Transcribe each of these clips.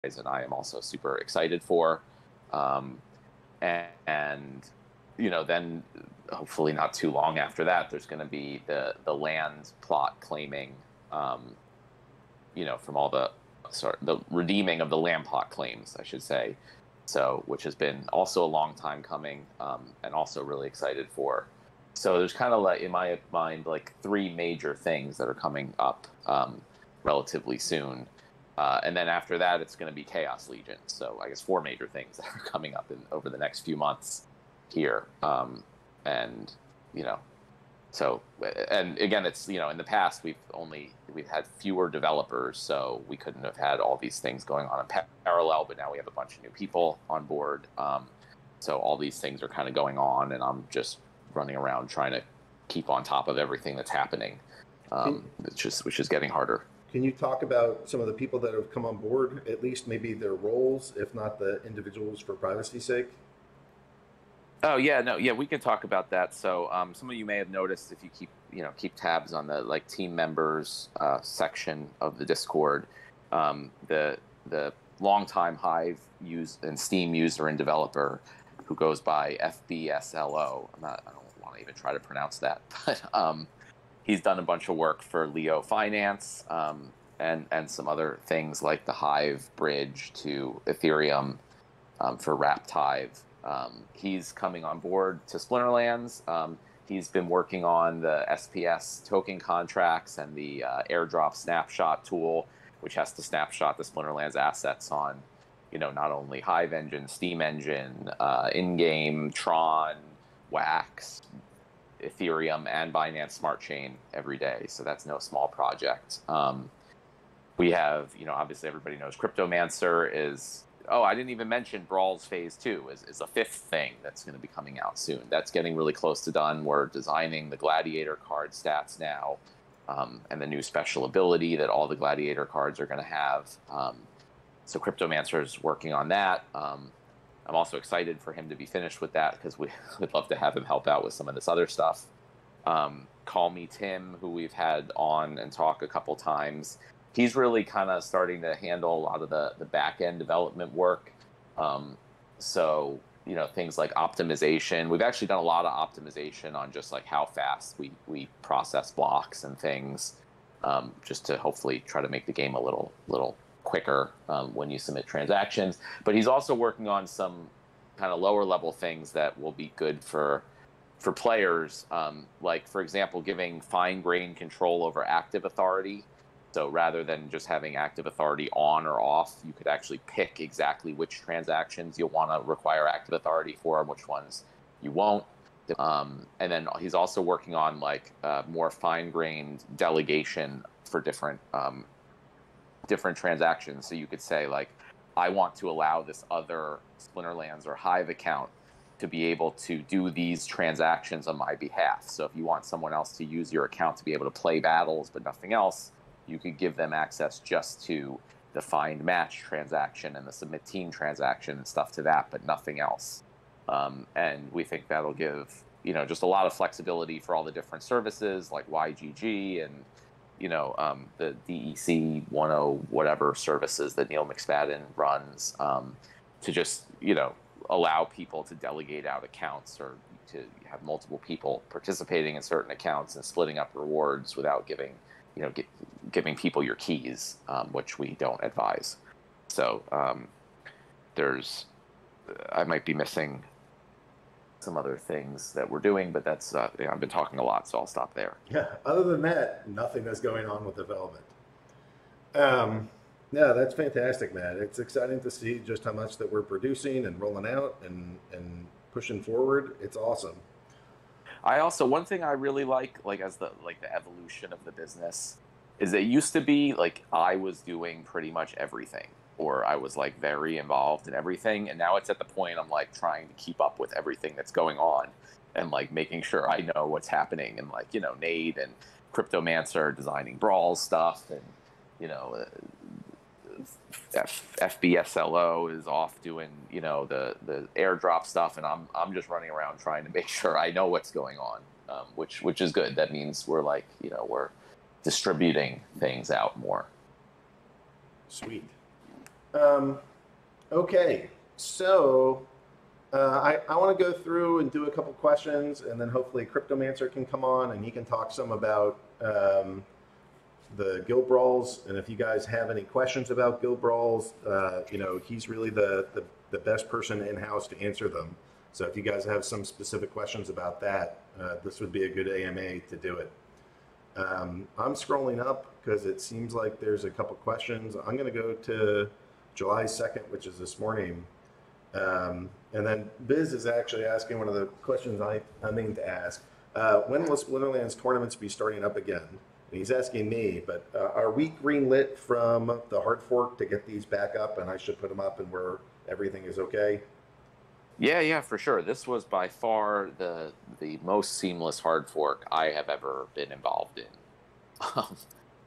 and I am also super excited for. Um, and then hopefully not too long after that, there's going to be the land plot claiming, from all the redeeming of the land plot claims, I should say. So, which has been also a long time coming, and also really excited for. So there's kind of like, in my mind, like three major things that are coming up relatively soon. And then after that, it's going to be Chaos Legion. So I guess four major things that are coming up over the next few months here. And, so, and again, it's, in the past, we've had fewer developers, so we couldn't have had all these things going on in parallel, but now we have a bunch of new people on board. So all these things are kind of going on, and I'm just running around trying to keep on top of everything that's happening, which is getting harder. Can you talk about some of the people that have come on board, at least maybe their roles, if not the individuals, for privacy's sake? Oh yeah, no, yeah, we can talk about that. So some of you may have noticed, if you keep tabs on the like team members section of the Discord, the longtime Hive and Steam user and developer who goes by FBSLO. I don't want to even try to pronounce that, but he's done a bunch of work for Leo Finance, and some other things like the Hive bridge to Ethereum for Wrapped Hive. He's coming on board to Splinterlands. He's been working on the SPS token contracts and the airdrop snapshot tool, which has to snapshot the Splinterlands assets on, not only Hive Engine, Steam Engine, in-game, Tron, Wax, Ethereum, and Binance Smart Chain every day. So that's no small project. We have, obviously everybody knows Cryptomancer is... Oh, I didn't even mention Brawls Phase 2 is a fifth thing that's going to be coming out soon. That's getting really close to done. We're designing the Gladiator card stats now, and the new special ability that all the Gladiator cards are going to have. So Cryptomancer is working on that. I'm also excited for him to be finished with that, because we would love to have him help out with some of this other stuff. Call Me Tim, who we've had on and talk a couple times. He's really kind of starting to handle a lot of the back-end development work. So, things like optimization. We've actually done a lot of optimization on just like how fast we process blocks and things, just to hopefully try to make the game a little quicker when you submit transactions. But he's also working on some kind of lower level things that will be good for players. Like, for example, giving fine-grained control over active authority. So rather than just having active authority on or off, you could actually pick exactly which transactions you'll want to require active authority for and which ones you won't. And then he's also working on like more fine-grained delegation for different transactions. So you could say, like, I want to allow this other Splinterlands or Hive account to be able to do these transactions on my behalf. So if you want someone else to use your account to be able to play battles but nothing else, you could give them access just to the find match transaction and the submit team transaction and stuff to that, but nothing else. And we think that'll give, just a lot of flexibility for all the different services like YGG and, the DEC 10 whatever services that Neil McSpadden runs, to just, allow people to delegate out accounts or to have multiple people participating in certain accounts and splitting up rewards without giving people your keys, which we don't advise. So I might be missing some other things that we're doing, but that's I've been talking a lot, so I'll stop there. Yeah. Other than that, nothing is going on with development. Yeah, that's fantastic, Matt. It's exciting to see just how much that we're producing and rolling out and pushing forward. It's awesome. I also, one thing I really like as the evolution of the business, is it used to be like I was doing pretty much everything, or I was like very involved in everything, and now it's at the point I'm like trying to keep up with everything that's going on and like making sure I know what's happening, and like, Nate and Cryptomancer designing Brawl stuff, and FBSLO is off doing the airdrop stuff, and I'm just running around trying to make sure I know what's going on, which is good. That means we're like we're distributing things out more. Sweet. Um, okay, so I want to go through and do a couple questions, and then hopefully Cryptomancer can come on and he can talk some about the Guild Brawls. And if you guys have any questions about Guild Brawls, he's really the best person in house to answer them. So if you guys have some specific questions about that, this would be a good AMA to do it. I'm scrolling up because it seems like there's a couple questions. I'm going to go to July 2nd, which is this morning. And then Biz is actually asking one of the questions I mean to ask. When will Splinterlands tournaments be starting up again? And he's asking me, but are we greenlit from the hard fork to get these back up, and I should put them up and where everything is okay? Yeah, for sure. This was by far the most seamless hard fork I have ever been involved in.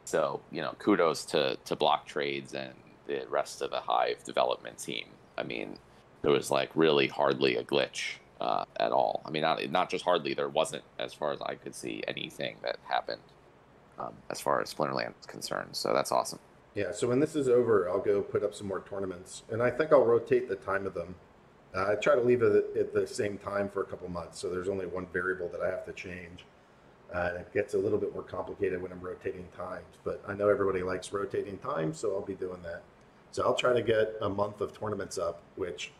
So, kudos to Block Trades and the rest of the Hive development team. I mean, there was like really hardly a glitch at all. I mean, not just hardly, there wasn't, as far as I could see, anything that happened as far as Splinterlands is concerned. So that's awesome. Yeah, so when this is over, I'll go put up some more tournaments, and I think I'll rotate the time of them. I try to leave it at the same time for a couple months, so there's only one variable that I have to change. And it gets a little bit more complicated when I'm rotating times, but I know everybody likes rotating times, so I'll be doing that. So I'll try to get a month of tournaments up, which,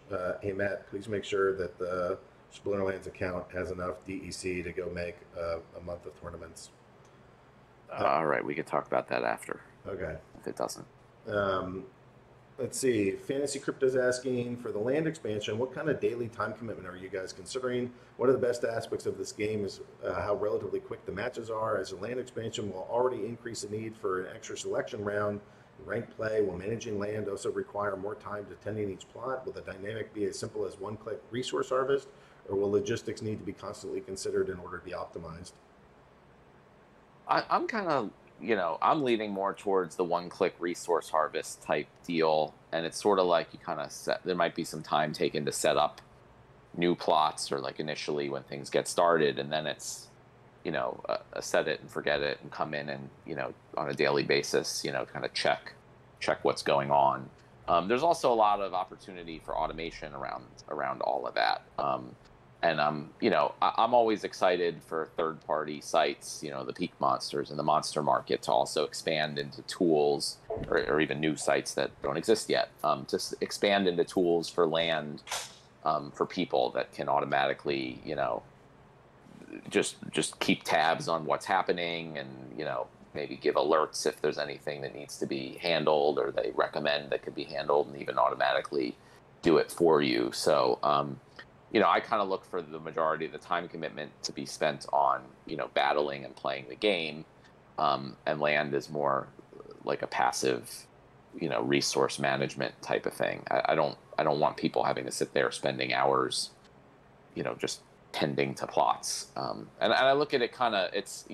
hey, Matt, please make sure that the Splinterlands account has enough DEC to go make a month of tournaments. All right, we could talk about that after. Okay. If it doesn't. Let's see. Fantasy Crypto's asking for the land expansion. What kind of daily time commitment are you guys considering? One of the best aspects of this game is how relatively quick the matches are, as the land expansion will already increase the need for an extra selection round. Ranked play will managing land also require more time to tending each plot. Will the dynamic be as simple as one-click resource harvest, or will logistics need to be constantly considered in order to be optimized? I'm kind of, I'm leaning more towards the one-click resource harvest type deal, and it's sort of like you kind of there might be some time taken to set up new plots, or like initially when things get started, and then it's, a set it and forget it and come in and, on a daily basis, kind of check what's going on. There's also a lot of opportunity for automation around all of that. And I'm always excited for third-party sites, the Peakmonsters and the Monster Market, to also expand into tools, or even new sites that don't exist yet, to expand into tools for land, for people that can automatically, just keep tabs on what's happening, and maybe give alerts if there's anything that needs to be handled, or they recommend that could be handled, and even automatically do it for you. So I kind of look for the majority of the time commitment to be spent on, battling and playing the game. And land is more like a passive, resource management type of thing. I don't want people having to sit there spending hours, just tending to plots. And I look at it kind of, it's,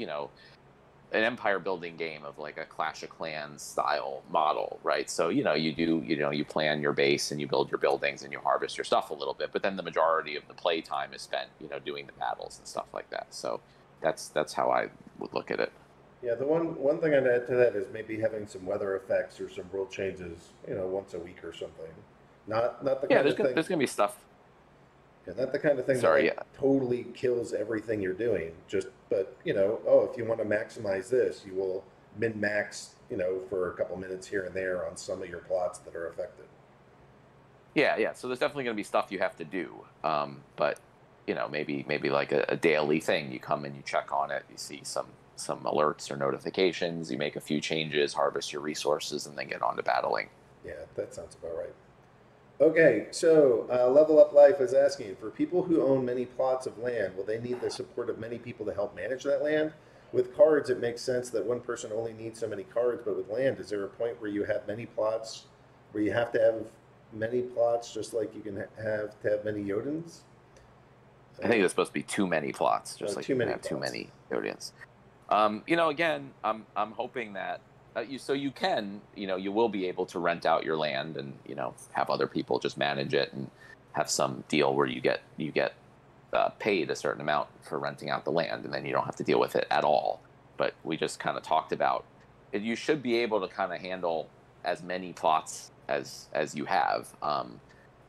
an empire building game of like a Clash of Clans style model, right? So, you plan your base and you build your buildings and you harvest your stuff a little bit, but then the majority of the play time is spent, doing the battles and stuff like that. So that's how I would look at it. Yeah, the one thing I'd add to that is maybe having some weather effects or some rule changes, once a week or something. Not the kind of thing. There's gonna be stuff. Yeah, not the kind of thing that totally kills everything you're doing. But if you want to maximize this, you will min-max, for a couple minutes here and there on some of your plots that are affected. Yeah. So there's definitely going to be stuff you have to do. But maybe like a daily thing. You come and you check on it. You see some alerts or notifications. You make a few changes, harvest your resources, and then get on to battling. Yeah, that sounds about right. Okay, so Level Up Life is asking, for people who own many plots of land, will they need the support of many people to help manage that land? With cards, it makes sense that one person only needs so many cards, but with land, is there a point where you have many plots, where you have to have many plots, just like you can have to have many Jotans? I think there's supposed to be too many plots, just like you can have too many Jotans. Again, I'm hoping that you will be able to rent out your land and, have other people just manage it, and have some deal where you get paid a certain amount for renting out the land, and then you don't have to deal with it at all. But we just kind of talked about it. You should be able to kind of handle as many plots as you have,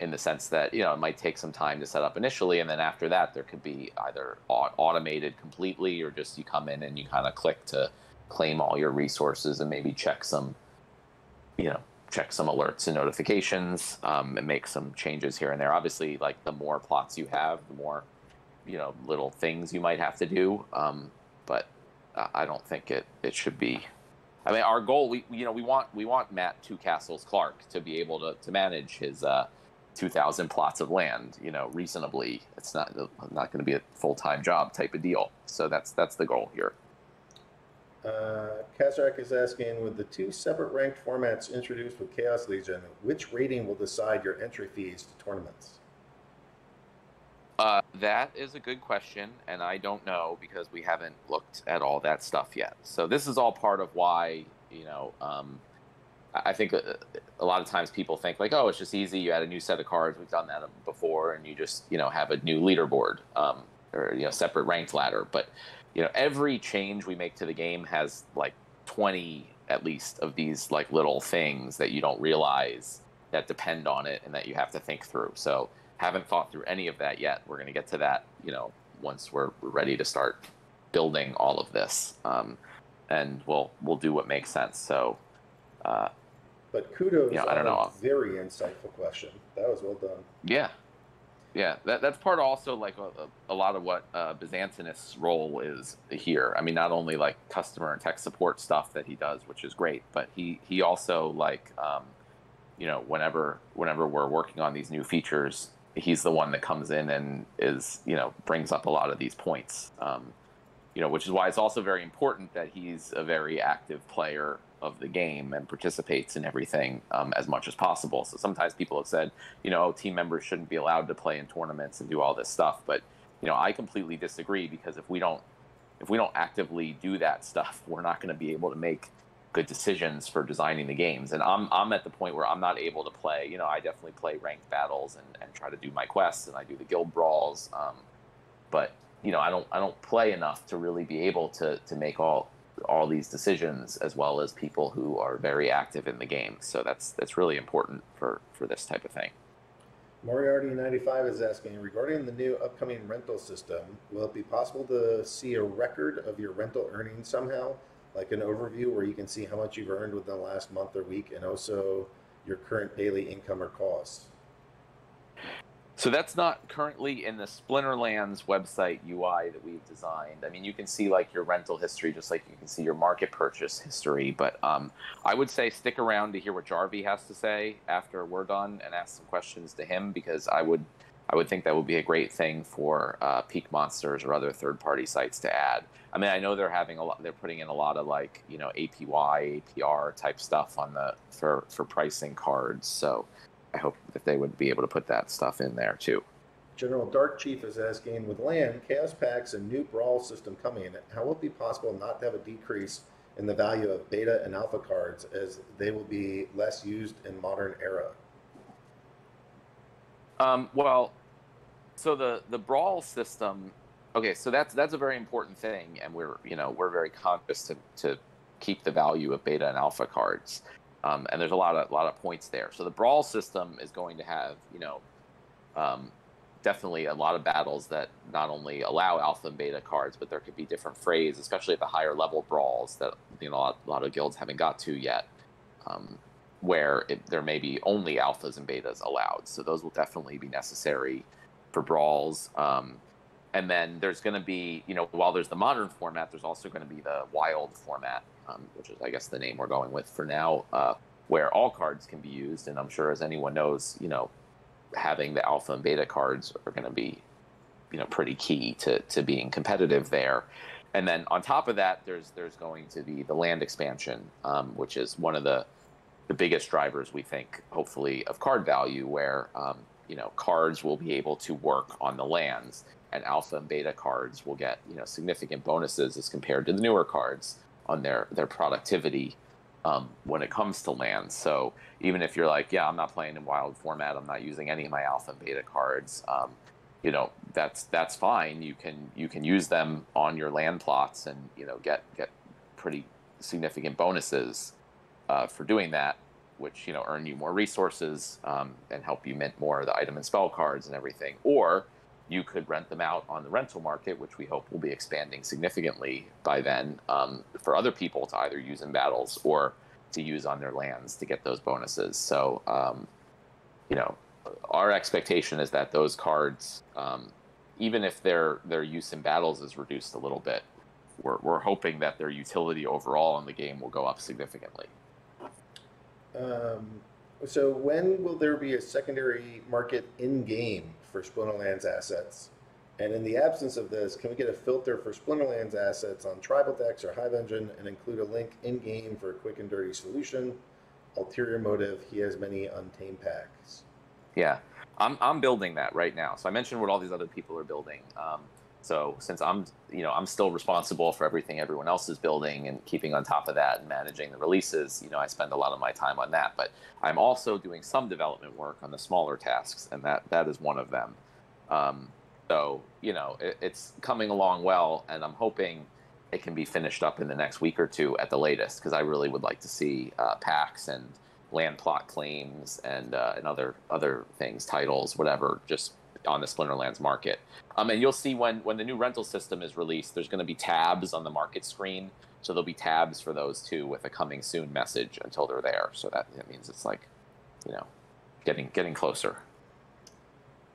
in the sense that, you know, it might take some time to set up initially, and then after that there could be either automated completely, or just you come in and you kind of click to claim all your resources and maybe check some, you know, check some alerts and notifications, and make some changes here and there. Obviously, like, the more plots you have, the more, you know, little things you might have to do. But I don't think it should be. I mean, our goal, we want Matt Two Castles Clark to be able to manage his 2,000 plots of land, you know, reasonably. It's not going to be a full-time job type of deal. So that's the goal here. Kazrak is asking, with the 2 separate ranked formats introduced with Chaos Legion, which rating will decide your entry fees to tournaments? That is a good question, and I don't know, because we haven't looked at all that stuff yet. So this is all part of why, you know, I think a lot of times people think, like, oh, it's just easy. You add a new set of cards. We've done that before, and you just, you know, have a new leaderboard, or, you know, separate ranked ladder. But, you know, every change we make to the game has like 20 at least of these like little things that you don't realize that depend on it and that you have to think through. So haven't thought through any of that yet. We're going to get to that, you know, once we're ready to start building all of this, and we'll do what makes sense. So, but kudos, you know, I don't know. Very insightful question. That was well done. Yeah, that's part of also like a lot of what Byzantinus' role is here. I mean, not only like customer and tech support stuff that he does, which is great, but he also, like, you know, whenever we're working on these new features, he's the one that comes in and is, you know, brings up a lot of these points. You know, which is why it's also very important that he's a very active player of the game and participates in everything as much as possible. So sometimes people have said, you know, team members shouldn't be allowed to play in tournaments and do all this stuff. But, you know, I completely disagree, because if we don't actively do that stuff, we're not going to be able to make good decisions for designing the games. And I'm at the point where I'm not able to play. You know, I definitely play ranked battles and try to do my quests, and I do the guild brawls. But, you know, I don't play enough to really be able to make all these decisions, as well as people who are very active in the game. So that's really important for this type of thing. Moriarty95 is asking, regarding the new upcoming rental system, will it be possible to see a record of your rental earnings somehow, like an overview where you can see how much you've earned within the last month or week, and also your current daily income or costs? So that's not currently in the Splinterlands website UI that we've designed. I mean, you can see like your rental history, just like you can see your market purchase history. But I would say stick around to hear what Jarvie has to say after we're done, and ask some questions to him, because I would think that would be a great thing for Peakmonsters or other third-party sites to add. I mean, I know they're putting in a lot of, like, you know, APY, APR type stuff on for pricing cards. So I hope that they would be able to put that stuff in there too. General Dark Chief is asking, with land, chaos packs, and new brawl system coming, how will it be possible not to have a decrease in the value of beta and alpha cards, as they will be less used in modern era? Well, so the brawl system, okay, so that's a very important thing, and we're very conscious to keep the value of beta and alpha cards. And there's a lot of points there. So the brawl system is going to have, you know, definitely a lot of battles that not only allow alpha and beta cards, but there could be different frays, especially at the higher level brawls that, you know, a lot of guilds haven't got to yet, where there may be only alphas and betas allowed. So those will definitely be necessary for brawls. And then there's going to be, you know, while there's the modern format, there's also going to be the wild format, which is, I guess, the name we're going with for now, where all cards can be used. And I'm sure, as anyone knows, you know, having the alpha and beta cards are going to be, you know, pretty key to being competitive there. And then on top of that, there's going to be the land expansion, which is one of the biggest drivers, we think, hopefully, of card value, where, you know, cards will be able to work on the lands, and alpha and beta cards will get, you know, significant bonuses as compared to the newer cards on their productivity when it comes to lands. So even if you're like, yeah, I'm not playing in wild format, I'm not using any of my alpha and beta cards, you know, that's fine. You can use them on your land plots and, you know, get pretty significant bonuses for doing that. which earn you more resources and help you mint more of the item and spell cards and everything. Or you could rent them out on the rental market, which we hope will be expanding significantly by then, for other people to either use in battles or to use on their lands to get those bonuses. So, our expectation is that those cards, even if their use in battles is reduced a little bit, we're hoping that their utility overall in the game will go up significantly. So when will there be a secondary market in-game for Splinterlands assets? And in the absence of this, can we get a filter for Splinterlands assets on Tribal Decks or Hive Engine and include a link in-game for a quick and dirty solution? Ulterior motive, he has many untamed packs. Yeah, I'm building that right now. So I mentioned what all these other people are building. So since I'm still responsible for everything everyone else is building and keeping on top of that and managing the releases, I spend a lot of my time on that. But I'm also doing some development work on the smaller tasks, and that is one of them. So it's coming along well, and I'm hoping it can be finished up in the next week or two at the latest, because I really would like to see packs and land plot claims and other things, titles, whatever, just on the Splinterlands market. And you'll see when the new rental system is released, there's going to be tabs on the market screen. So there'll be tabs for those too with a coming soon message until they're there. So that means it's like, getting closer.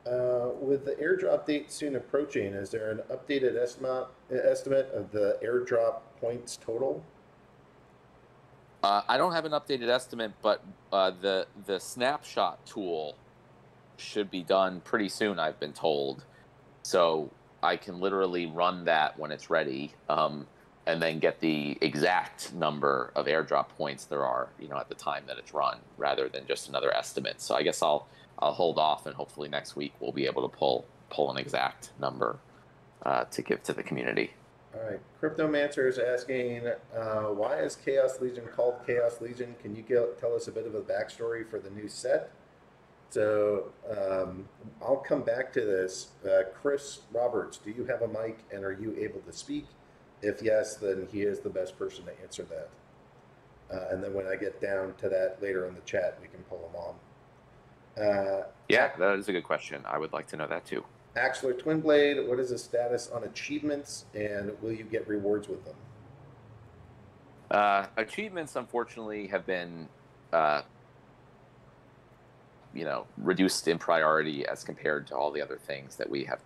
With the airdrop date soon approaching, is there an updated estimate of the airdrop points total? I don't have an updated estimate, but the snapshot tool should be done pretty soon, I've been told. So I can literally run that when it's ready, and then get the exact number of airdrop points there are, at the time that it's run, rather than just another estimate. So I guess I'll hold off, and hopefully next week we'll be able to pull an exact number to give to the community. All right. Cryptomancer is asking, why is Chaos Legion called Chaos Legion? Can you tell us a bit of a backstory for the new set? So I'll come back to this. Chris Roberts, do you have a mic and are you able to speak? If yes, then he is the best person to answer that. And then when I get down to that later in the chat, we can pull him on. Yeah, that is a good question. I would like to know that too. Axler Twinblade, what is the status on achievements, and will you get rewards with them? Achievements, unfortunately, have been reduced in priority as compared to all the other things that we have.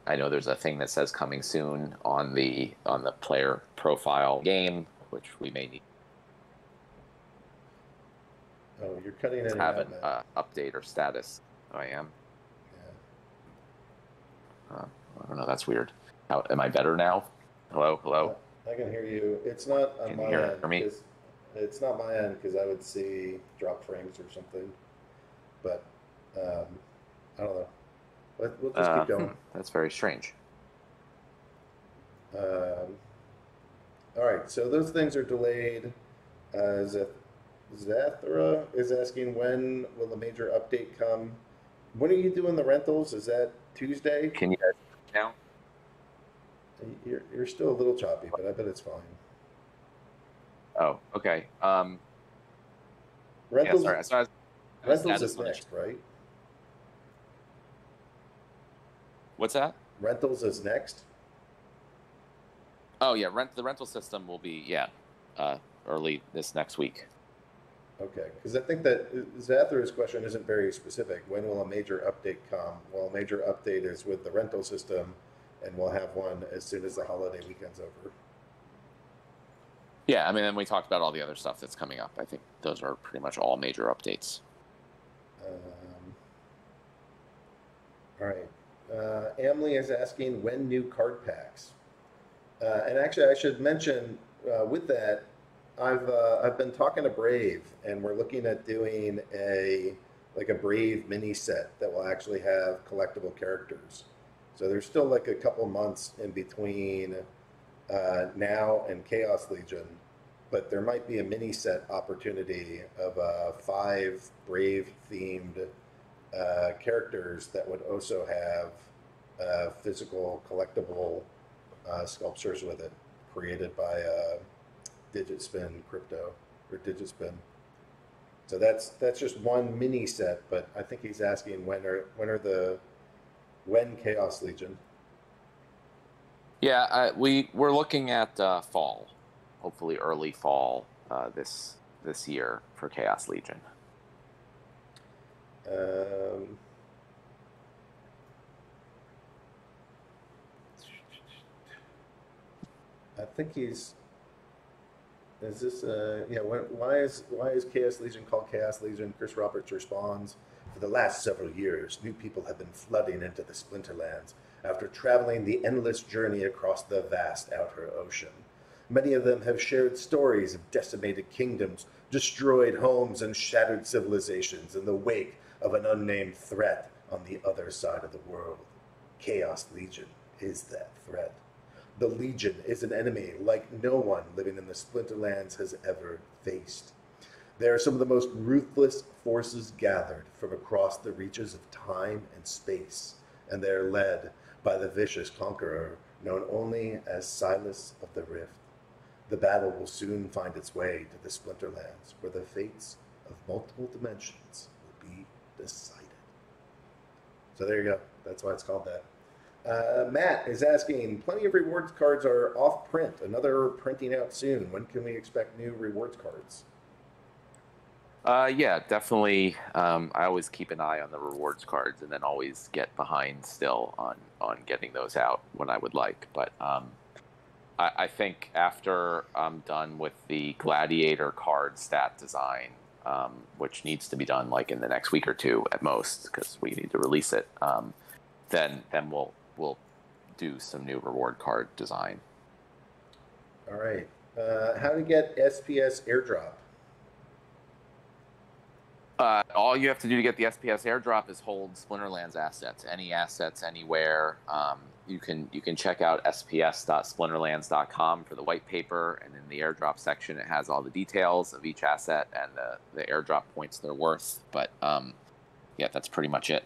I know there's a thing that says coming soon on the player profile game, which we may need. Oh, you're cutting in and have out, an update or status. Oh, I am. Yeah. I don't know. That's weird. Am I better now? Hello. I can hear you. It's not on my end. Me? It's not my end because I would see drop frames or something. But I don't know. We'll just keep going. That's very strange. All right. So those things are delayed. Zathra is asking, when will the major update come? When are you doing the rentals? Is that Tuesday? Can you guys now? You're still a little choppy, but I bet it's fine. Oh, okay. Rentals, yeah, sorry. Rentals is next, right? What's that? Rentals is next? Oh, yeah. The rental system will be, early this next week. Okay, because I think that Zathra's question isn't very specific. When will a major update come? Well, a major update is with the rental system, and we'll have one as soon as the holiday weekend's over. Yeah, I mean, and we talked about all the other stuff that's coming up. I think those are pretty much all major updates. All right. Emily is asking when new card packs. And actually, I should mention with that, I've been talking to Brave, and we're looking at doing a Brave mini set that will actually have collectible characters. So there's still like a couple months in between now and Chaos Legion, but there might be a mini set opportunity of 5 Brave themed characters that would also have physical collectible sculptures with it, created by digit spin crypto or digit spin. So that's just one mini set, but I think he's asking when Chaos Legion. Yeah, we're looking at fall, hopefully early fall this year for Chaos Legion. I think he's. Is this yeah? Why is Chaos Legion called Chaos Legion? Chris Roberts responds: for the last several years, new people have been flooding into the Splinterlands after traveling the endless journey across the vast outer ocean. Many of them have shared stories of decimated kingdoms, destroyed homes, and shattered civilizations in the wake of an unnamed threat on the other side of the world. Chaos Legion is that threat. The Legion is an enemy like no one living in the Splinterlands has ever faced. They are some of the most ruthless forces gathered from across the reaches of time and space, and they are led by the vicious conqueror known only as Silas of the Rift. The battle will soon find its way to the Splinterlands, where the fates of multiple dimensions will be decided. So there you go. That's why it's called that. Matt is asking, plenty of rewards cards are off print. Another printing out soon. When can we expect new rewards cards? Yeah, definitely. I always keep an eye on the rewards cards, and then always get behind still on getting those out when I would like. But I think after I'm done with the Gladiator card stat design, which needs to be done like in the next week or two at most, because we need to release it, then we'll do some new reward card design. All right. How to get SPS airdrop? All you have to do to get the SPS airdrop is hold Splinterlands assets. Any assets anywhere. You can check out sps.splinterlands.com for the white paper, and in the airdrop section it has all the details of each asset and the airdrop points they're worth. But yeah, that's pretty much it.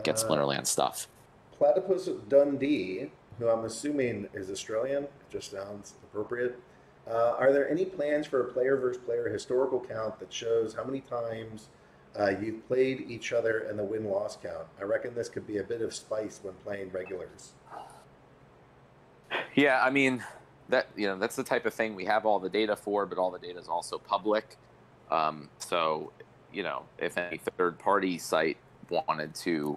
Get Splinterlands stuff. Platypus Dundee, who I'm assuming is Australian, just sounds appropriate. Are there any plans for a player versus player historical count that shows how many times you've played each other and the win-loss count? I reckon this could be a bit of spice when playing regulars. Yeah, I mean, that's the type of thing we have all the data for, but all the data is also public. So, if any third-party site wanted to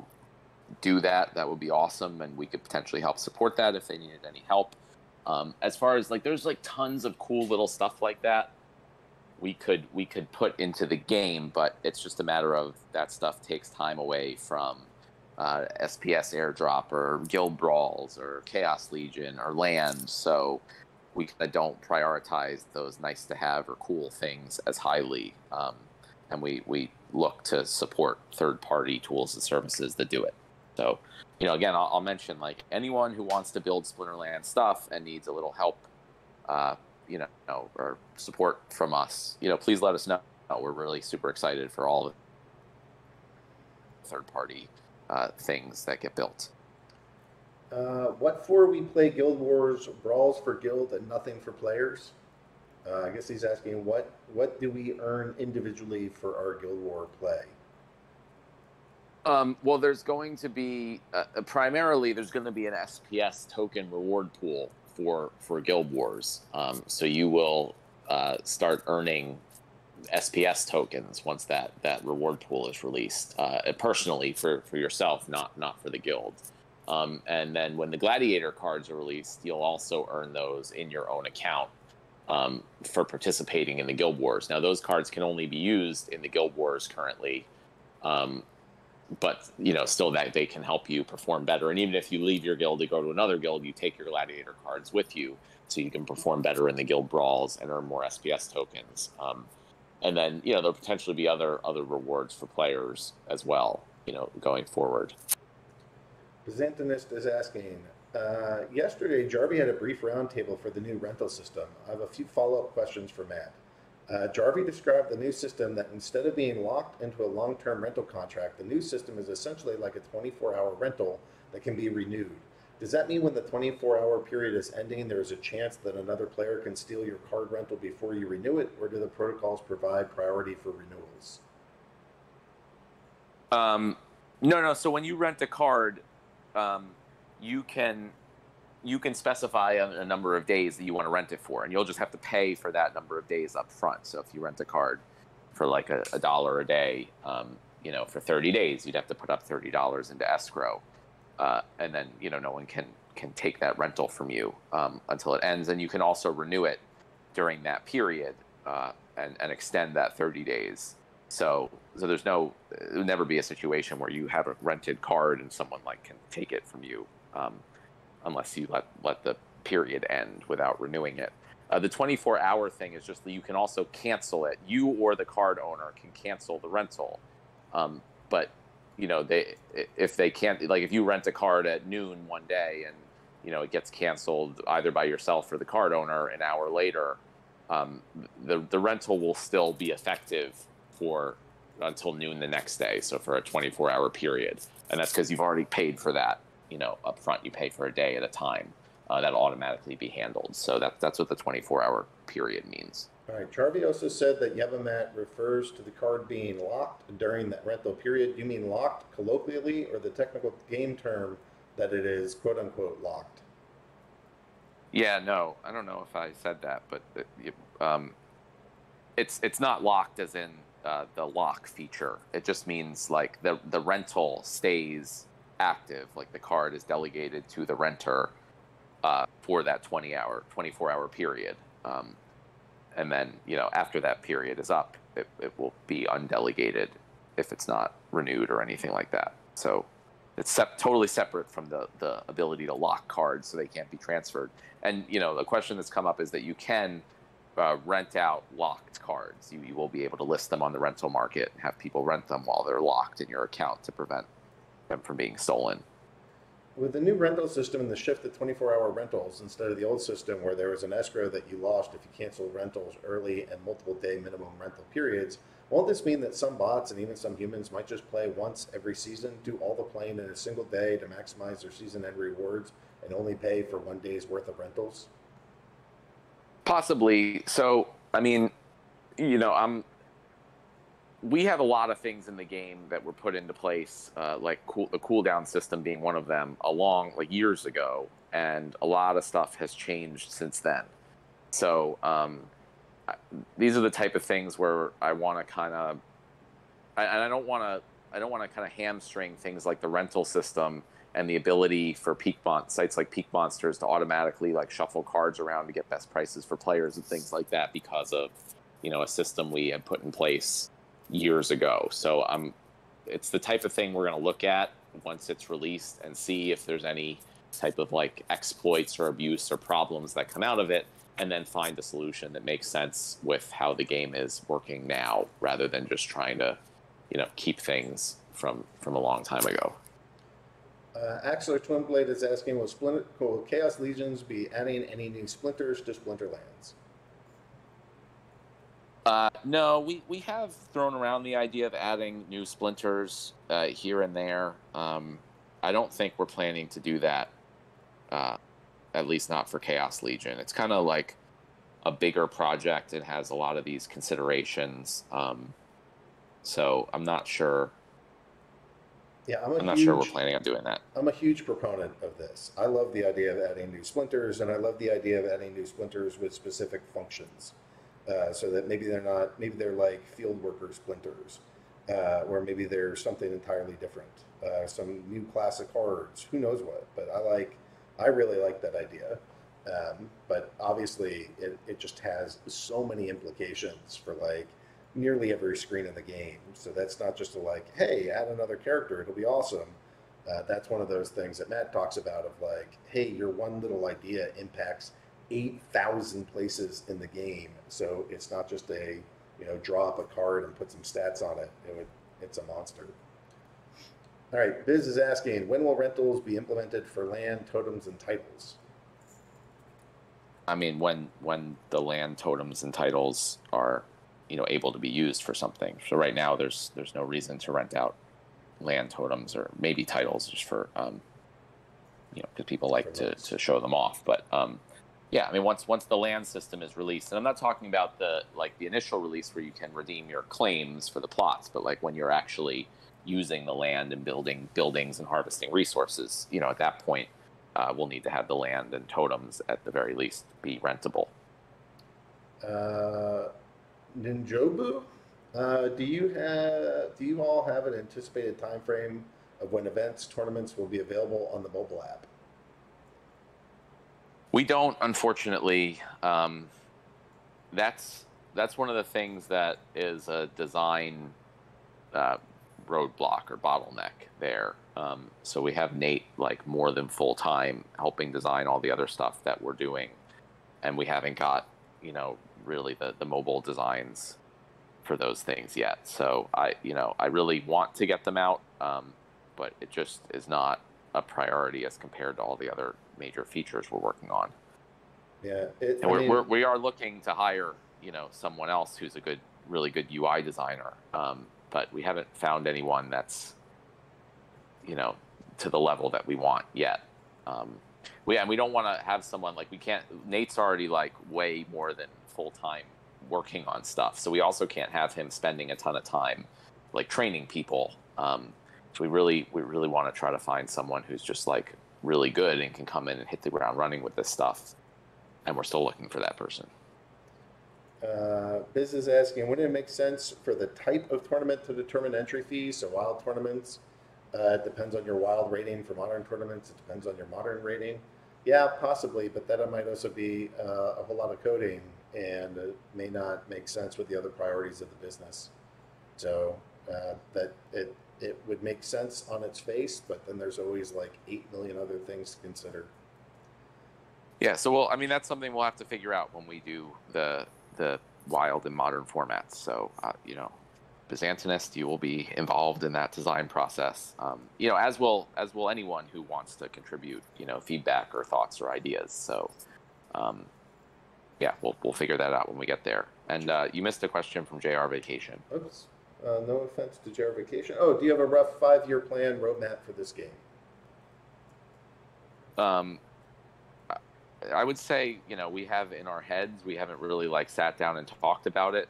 do that, that would be awesome, and we could potentially help support that if they needed any help. As far as there's tons of cool little stuff like that we could put into the game, but it's just a matter of that stuff takes time away from SPS airdrop or guild brawls or Chaos Legion or land, so we don't prioritize those nice to have or cool things as highly, and we look to support third-party tools and services that do it. So, again, I'll mention anyone who wants to build Splinterland stuff and needs a little help, or support from us, please let us know. We're really super excited for all the third-party things that get built. What for we play Guild Wars brawls for guild and nothing for players? I guess he's asking what do we earn individually for our Guild War play? Well, there's going to be primarily there's going to be an SPS token reward pool for Guild Wars. So you will start earning SPS tokens once that reward pool is released. Personally for yourself, not for the guild. And then when the Gladiator cards are released, you'll also earn those in your own account for participating in the Guild Wars. Now, those cards can only be used in the Guild Wars currently. But still that they can help you perform better. And even if you leave your guild to go to another guild, you take your Gladiator cards with you, so you can perform better in the guild brawls and earn more SPS tokens. And then there'll potentially be other rewards for players as well, going forward. Byzantinist is asking, yesterday Jarvie had a brief roundtable for the new rental system. I have a few follow-up questions for Matt. Jarvie described the new system that instead of being locked into a long-term rental contract, the new system is essentially like a 24-hour rental that can be renewed. Does that mean when the 24-hour period is ending, there is a chance that another player can steal your card rental before you renew it, or do the protocols provide priority for renewals? No. So when you rent a card, you can specify a number of days that you want to rent it for, and you'll just have to pay for that number of days up front. So if you rent a card for like a dollar a day, for 30 days, you'd have to put up $30 into escrow, and then no one can take that rental from you until it ends, and you can also renew it during that period and extend that 30 days. So there's it would never be a situation where you have a rented card and someone can take it from you, unless you let the period end without renewing it. The 24-hour thing is just that you can also cancel it. You or the card owner can cancel the rental, but if they can't, if you rent a card at noon one day and it gets canceled either by yourself or the card owner an hour later, the rental will still be effective for until noon the next day, so for a 24-hour period. And that's because you've already paid for that up front. You pay for a day at a time. That'll automatically be handled. So that's what the 24-hour period means. All right. Jarvie also said that yabapmatt refers to the card being locked during that rental period. You mean locked colloquially, or the technical game term that it is quote unquote locked? Yeah, no, I don't know if I said that, but it's not locked as in the lock feature. It just means the rental stays active, the card is delegated to the renter for that 24-hour period, and then after that period is up, it will be undelegated if it's not renewed or anything like that. So it's totally separate from the ability to lock cards so they can't be transferred. And the question that's come up is that you can rent out locked cards. You will be able to list them on the rental market and have people rent them while they're locked in your account to prevent them from being stolen. With the new rental system and the shift to 24-hour rentals instead of the old system where there was an escrow that you lost if you canceled rentals early and multiple day minimum rental periods, won't this mean that some bots and even some humans might just play once every season, do all the playing in a single day to maximize their season end rewards, and only pay for one day's worth of rentals? Possibly. So, I mean, we have a lot of things in the game that were put into place, the cooldown system being one of them, years ago, and a lot of stuff has changed since then. So these are the type of things where I want to kind of, I don't want to kind of hamstring things like the rental system and the ability for sites like Peakmonsters to automatically shuffle cards around to get best prices for players and things like that because of a system we had put in place years ago. So it's the type of thing we're going to look at once it's released and see if there's any type of exploits or abuse or problems that come out of it, and then find a solution that makes sense with how the game is working now, rather than just trying to keep things from a long time ago. Axler Twinblade is asking, will Chaos Legions be adding any new splinters to Splinterlands? No, we have thrown around the idea of adding new splinters here and there. I don't think we're planning to do that, at least not for Chaos Legion. It's kind of like a bigger project. It has a lot of these considerations. So I'm not sure. Yeah, I'm not sure we're planning on doing that. I'm a huge proponent of this. I love the idea of adding new splinters, and I love the idea of adding new splinters with specific functions. So that maybe they're like field worker splinters, or maybe they're something entirely different. Some new class of cards, who knows what? But I really like that idea. But obviously, it just has so many implications for nearly every screen in the game. So that's not just hey, add another character, it'll be awesome. That's one of those things that Matt talks about of hey, your one little idea impacts 8,000 places in the game. So it's not just draw up a card and put some stats on it. It's a monster. All right, Biz is asking, when will rentals be implemented for land, totems, and titles? I mean, when the land, totems, and titles are able to be used for something. So right now there's no reason to rent out land, totems, or maybe titles just for because people like to show them off. But yeah, I mean, once the land system is released, and I'm not talking about the initial release where you can redeem your claims for the plots, but like when you're actually using the land and building buildings and harvesting resources, at that point, we'll need to have the land and totems at the very least be rentable. Ninjobu, do you all have an anticipated time frame of when events, tournaments will be available on the mobile app? We don't, unfortunately. That's one of the things that is a design roadblock or bottleneck there. So we have Nate like more than full time helping design all the other stuff that we're doing, and we haven't got really the mobile designs for those things yet. So I really want to get them out, but it just is not a priority as compared to all the other major features we're working on. Yeah, we are looking to hire someone else who's a really good UI designer, but we haven't found anyone that's to the level that we want yet. We don't want to have someone like Nate's already like way more than full time working on stuff, so we also can't have him spending a ton of time like training people. So we really want to try to find someone who's just like really good and can come in and hit the ground running with this stuff. And we're still looking for that person. Biz is asking, wouldn't it make sense for the type of tournament to determine entry fees? So wild tournaments, it depends on your wild rating. For modern tournaments, it depends on your modern rating. Yeah, possibly, but that might also be a whole lot of coding, and it may not make sense with the other priorities of the business. So that it would make sense on its face, but then there's always like 8 million other things to consider. Yeah, so that's something we'll have to figure out when we do the wild and modern formats. So Byzantinist, you will be involved in that design process. As will anyone who wants to contribute, feedback or thoughts or ideas. So yeah, we'll figure that out when we get there. And you missed a question from JR Vacation. Oops. No offense to JR Vacation. Oh, do you have a rough 5-year plan roadmap for this game? I would say, we have in our heads, we haven't really like sat down and talked about it.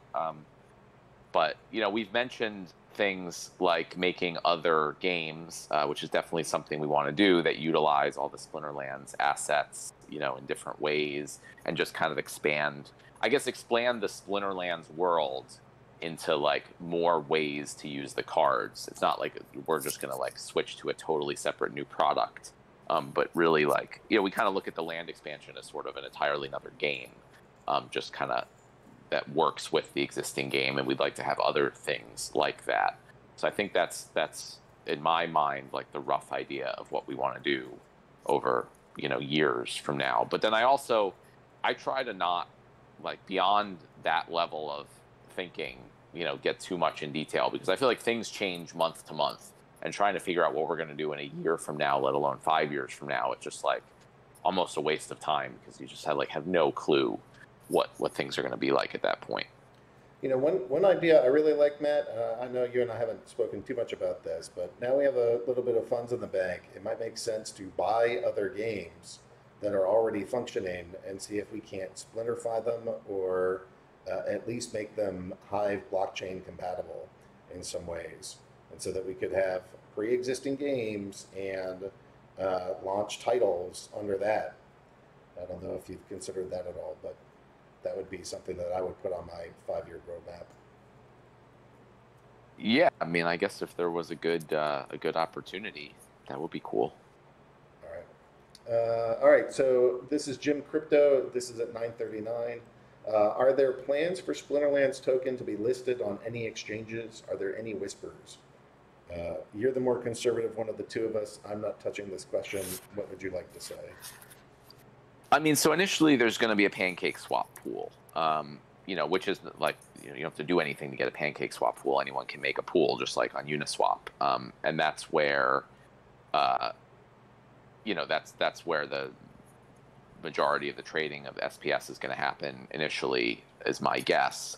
But, we've mentioned things like making other games, which is definitely something we want to do, that utilize all the Splinterlands assets, in different ways, and just kind of expand the Splinterlands world into like more ways to use the cards. It's not like we're just going to like switch to a totally separate new product. But really, like, we kind of look at the land expansion as sort of an entirely another game, just kind of that works with the existing game, and we'd like to have other things like that. So I think that's in my mind like the rough idea of what we want to do over years from now. But then I try to not like beyond that level of thinking, get too much in detail, because I feel like things change month to month. And trying to figure out what we're going to do in a year from now, let alone 5 years from now, it's just like almost a waste of time, because you just have no clue what things are going to be like at that point. One idea I really like, Matt, I know you and I haven't spoken too much about this, but now we have a little bit of funds in the bank. It might make sense to buy other games that are already functioning and see if we can't splinterify them, or at least make them Hive blockchain compatible in some ways. And so that we could have pre-existing games and launch titles under that. I don't know if you've considered that at all, but that would be something that I would put on my 5-year roadmap. Yeah, I guess if there was a good opportunity, that would be cool. All right. So this is Jim Crypto. This is at 9:39. Are there plans for Splinterlands token to be listed on any exchanges? Are there any whispers? You're the more conservative one of the two of us. I'm not touching this question. What would you like to say? So initially there's going to be a pancake swap pool, which is like, you don't have to do anything to get a pancake swap pool. Anyone can make a pool just like on Uniswap. And that's where, that's where the majority of the trading of SPS is going to happen initially, is my guess.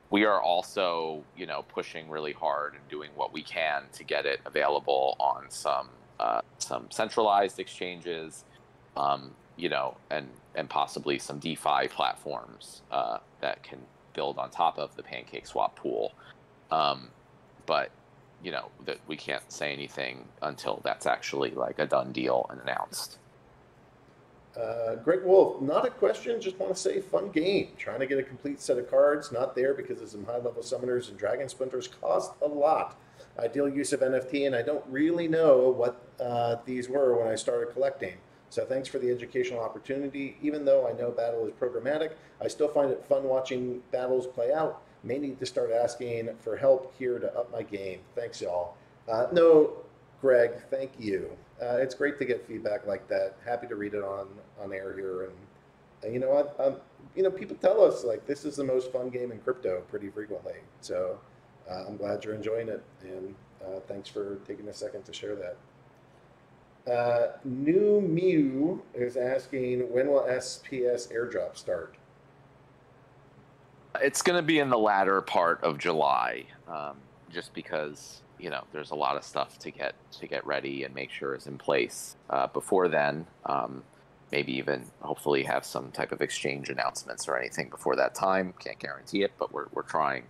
We are also, pushing really hard and doing what we can to get it available on some some centralized exchanges, you know, and possibly some DeFi platforms that can build on top of the PancakeSwap pool. But you know, that we can't say anything until that's actually like a done deal and announced. Greg Wolf, not a question, just want to say fun game. Trying to get a complete set of cards, not there because of some high-level summoners and dragon splinters cost a lot. Ideal use of NFT, and I don't really know what these were when I started collecting. So thanks for the educational opportunity. Even though I know battle is programmatic, I still find it fun watching battles play out. May need to start asking for help here to up my game. Thanks, y'all. No, Greg, thank you. It's great to get feedback like that. Happy to read it on air here. And you know what? You know, people tell us like this is the most fun game in crypto pretty frequently. So I'm glad you're enjoying it, and thanks for taking a second to share that. New Mew is asking, when will SPS airdrop start? It's going to be in the latter part of July, just because, you know, there's a lot of stuff to get ready and make sure is in place before then. Maybe even hopefully have some type of exchange announcements or anything before that time. Can't guarantee it, but we're trying.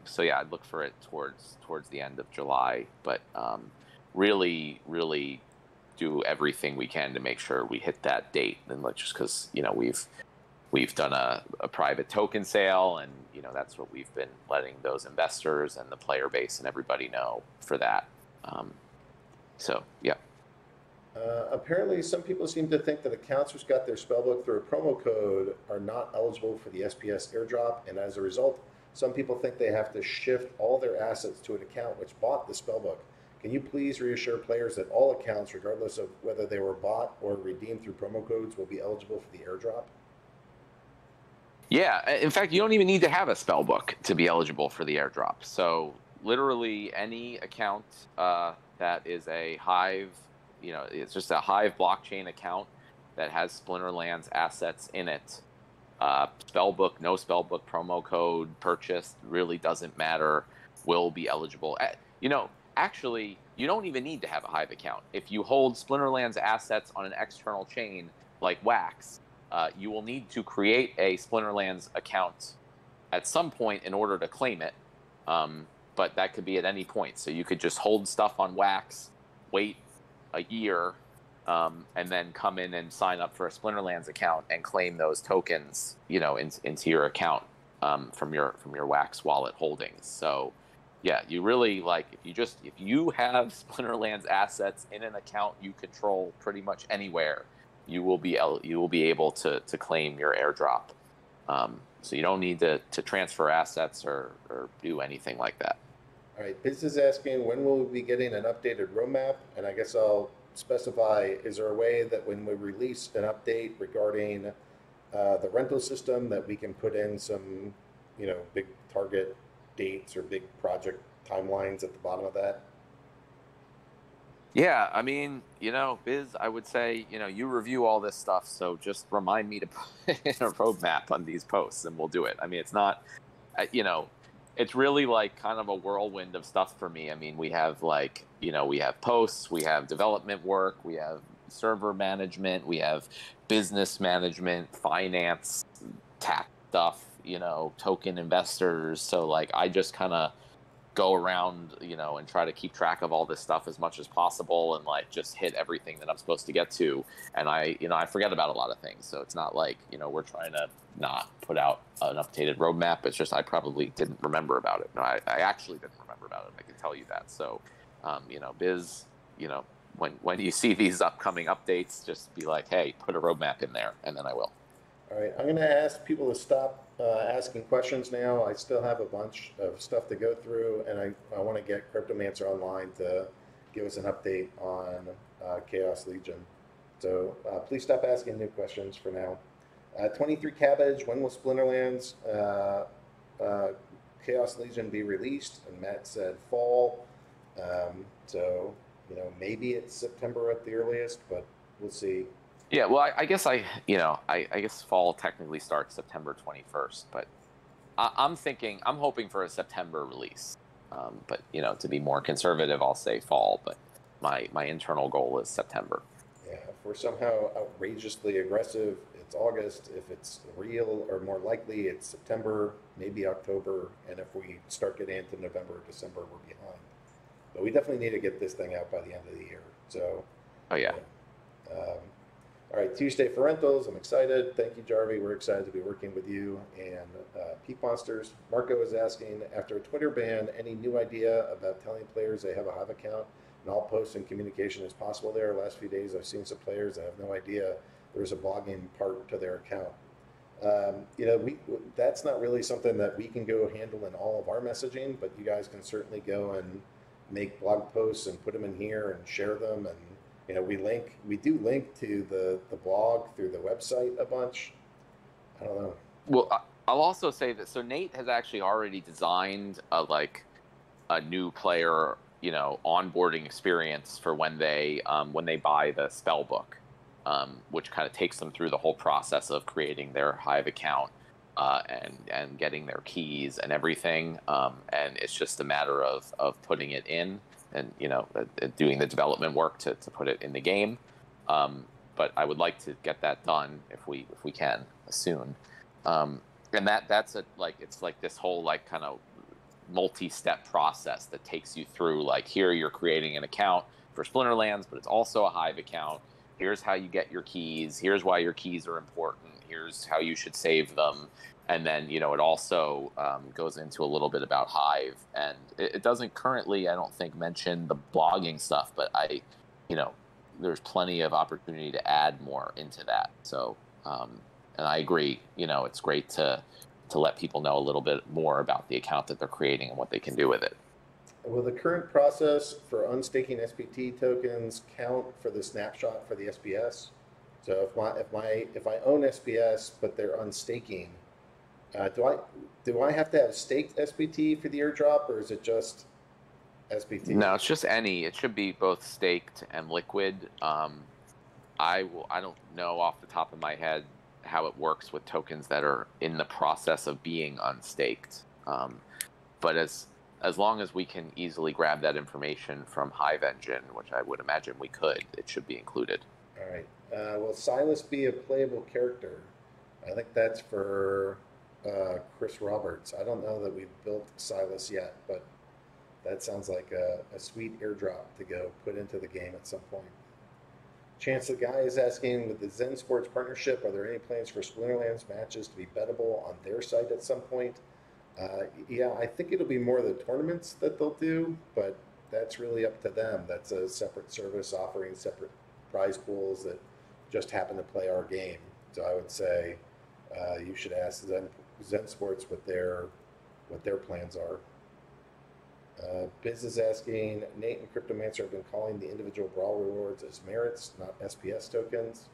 So yeah, I'd look for it towards the end of July, but really do everything we can to make sure we hit that date. And just because, you know, we've done a private token sale, and you know that's what we've been letting those investors and the player base and everybody know for that. So yeah. Apparently, some people seem to think that accounts which got their spellbook through a promo code are not eligible for the SPS airdrop, and as a result, some people think they have to shift all their assets to an account which bought the spellbook. Can you please reassure players that all accounts, regardless of whether they were bought or redeemed through promo codes, will be eligible for the airdrop? Yeah, in fact, you don't even need to have a spellbook to be eligible for the airdrop. So literally any account that is a Hive, you know, it's just a Hive blockchain account that has Splinterlands assets in it. Spellbook, no spellbook, promo code, purchased, really doesn't matter, will be eligible. You know, actually, you don't even need to have a Hive account. If you hold Splinterlands assets on an external chain like Wax, you will need to create a Splinterlands account at some point in order to claim it, but that could be at any point. So you could just hold stuff on Wax, wait a year, and then come in and sign up for a Splinterlands account and claim those tokens, you know, into your account from your Wax wallet holdings. So yeah, you really, like, if you have Splinterlands assets in an account you control pretty much anywhere, you will be able to claim your airdrop. So you don't need to transfer assets or do anything like that. All right, Biz is asking, when will we be getting an updated roadmap? And I guess I'll specify, is there a way that when we release an update regarding the rental system that we can put in some, you know, big target dates or big project timelines at the bottom of that? Yeah, I mean, you know, Biz, I would say, you know, you review all this stuff, so just remind me to put in a roadmap on these posts, and we'll do it. I mean, it's not, you know, it's really like kind of a whirlwind of stuff for me. I mean, we have like, you know, we have posts, we have development work, we have server management, we have business management, finance, tax stuff, you know, token investors. So like, I just kind of go around, you know, and try to keep track of all this stuff as much as possible, and like just hit everything that I'm supposed to get to. And I forget about a lot of things. So it's not like, you know, we're trying to not put out an updated roadmap. It's just I probably didn't remember about it. No, I actually didn't remember about it. I can tell you that. So, you know, Biz, you know, when you see these upcoming updates, just be like, hey, put a roadmap in there, and then I will. All right, I'm going to ask people to stop asking questions now. I still have a bunch of stuff to go through, and I want to get Cryptomancer online to give us an update on Chaos Legion. So please stop asking new questions for now. 23 Cabbage, when will Splinterlands Chaos Legion be released? And Matt said fall. So, you know, maybe it's September at the earliest, but we'll see. Yeah, well, I guess I guess fall technically starts September 21st, but I'm hoping for a September release. But, you know, to be more conservative, I'll say fall. But my internal goal is September. Yeah, if we're somehow outrageously aggressive, it's August. If it's real or more likely, it's September, maybe October. And if we start getting into November or December, we're behind. But we definitely need to get this thing out by the end of the year. So, Oh yeah. um, all right, Tuesday for rentals. I'm excited. Thank you, Jarvie. We're excited to be working with you and Peakmonsters. Marco is asking, after a Twitter ban, any new idea about telling players they have a Hive account and all posts and communication is possible there? Last few days, I've seen some players that have no idea there's a blogging part to their account. That's not really something that we can go handle in all of our messaging, but you guys can certainly go and make blog posts and put them in here and share them. And we do link to the blog through the website a bunch. I don't know. Well, I'll also say that so Nate has actually already designed a new player, onboarding experience for when they buy the spell book, which kind of takes them through the whole process of creating their Hive account and getting their keys and everything. And it's just a matter of putting it in and doing the development work to put it in the game. But I would like to get that done if we can soon. And that's it's like this whole kind of multi-step process that takes you through here you're creating an account for Splinterlands, but it's also a Hive account. Here's how you get your keys. Here's why your keys are important. Here's how you should save them. And then, it also goes into a little bit about Hive. And it doesn't currently, I don't think, mention the blogging stuff, but there's plenty of opportunity to add more into that. So, and I agree, it's great to let people know a little bit more about the account that they're creating and what they can do with it. Will the current process for unstaking SPT tokens count for the snapshot for the SPS? So if I own SPS but they're unstaking, do I have to have staked SPT for the airdrop, or is it just SPT? No, it's just any. It should be both staked and liquid. I don't know off the top of my head how it works with tokens that are in the process of being unstaked. But as long as we can easily grab that information from Hive Engine, which I would imagine we could, it should be included. All right. Will Silas be a playable character? I think that's for Chris Roberts. I don't know that we've built Silas yet, but that sounds like a sweet airdrop to go put into the game at some point. Chance the Guy is asking, with the Zen Sports partnership, are there any plans for Splinterlands matches to be bettable on their site at some point? Yeah, I think it'll be more the tournaments that they'll do, but that's really up to them. That's a separate service offering separate prize pools that just happen to play our game. So I would say you should ask Zen Sports what their plans are. Biz is asking, Nate and Cryptomancer have been calling the individual brawl rewards as merits, not SPS tokens.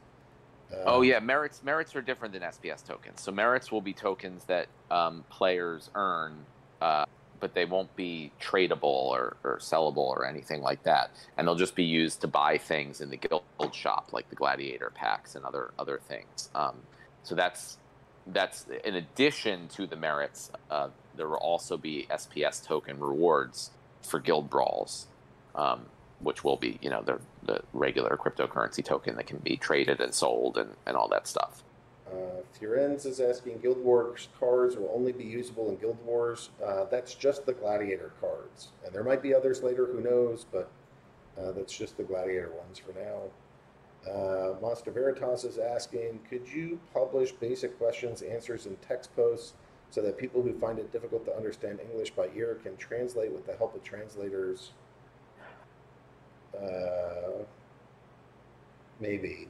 Oh yeah, merits are different than SPS tokens. So merits will be tokens that players earn, but they won't be tradable or sellable or anything like that. And they'll just be used to buy things in the guild shop, like the gladiator packs and other things. So that's in addition to the merits. There will also be SPS token rewards for guild brawls, which will be, the regular cryptocurrency token that can be traded and sold and all that stuff. Fiorenz is asking, Guild Wars cards will only be usable in Guild Wars. That's just the gladiator cards. And there might be others later, who knows, but that's just the gladiator ones for now. Monster Veritas is asking, could you publish basic questions, answers, and text posts so that people who find it difficult to understand English by ear can translate with the help of translators? Maybe.